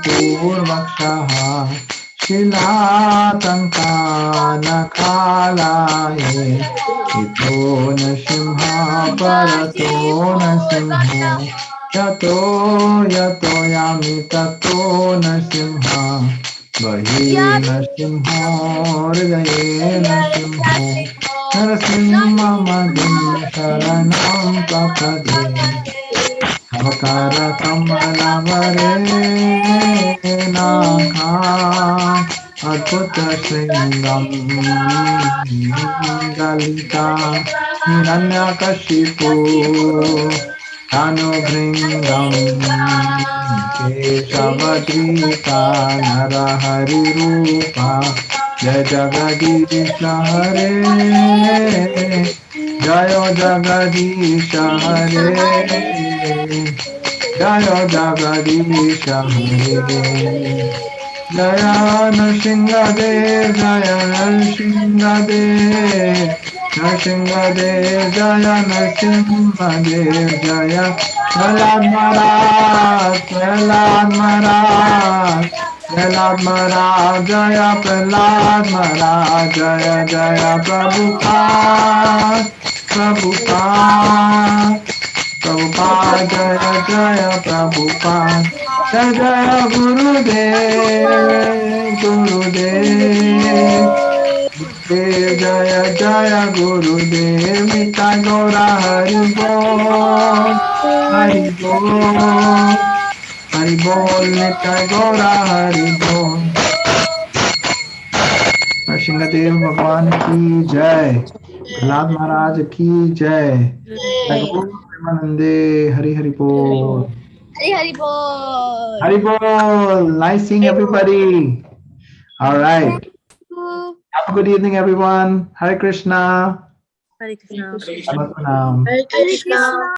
Purvakshaha. Shilatankanakalaye. Ito na simha parato na simha. Yato yato yami tato na simha. Bahi na simha hridaye na simha. Narasimha madhum sharanam prakade. Avakara kamalavare nakha. Adbhuta Sringam Galita Hiranyakashipu Tanubhringam Keshavadrita Narahari Rupa Jai Jagadisha Hare Jayo Jagadisha Hare Jayo Jagadisha Hare Jaya Nrsimhadev, Jaya Nrsimhadev, Nrsimhadev, Jaya Nrsimhadev, Jaya Prahlad Maharaj, Prahlad Maharaj, Prahlad Maharaj, Jaya Prahlad Maharaj, Jaya Jaya Prabhupada, Prabhupada, Prabhupada, Jaya Jaya Prabhupada. Jai Jaya Gurudev, Gurudev, Gurudev, Jaya Jaya Gurudev, Nitai Gaura Hari Bol, Hari Bol, Hari Bol, Nitai Gaura Hari Bol. Nrsimhadev Bhagwan ki Jai, Prahlad Maharaj ki Jai, Gaur Premanande, Hari Hari Bol. Hari Bol. Hari Bol. Nice seeing everybody. All right. Have a good evening, everyone. Hare Krishna. Hare Krishna. Namaste. Hare Krishna.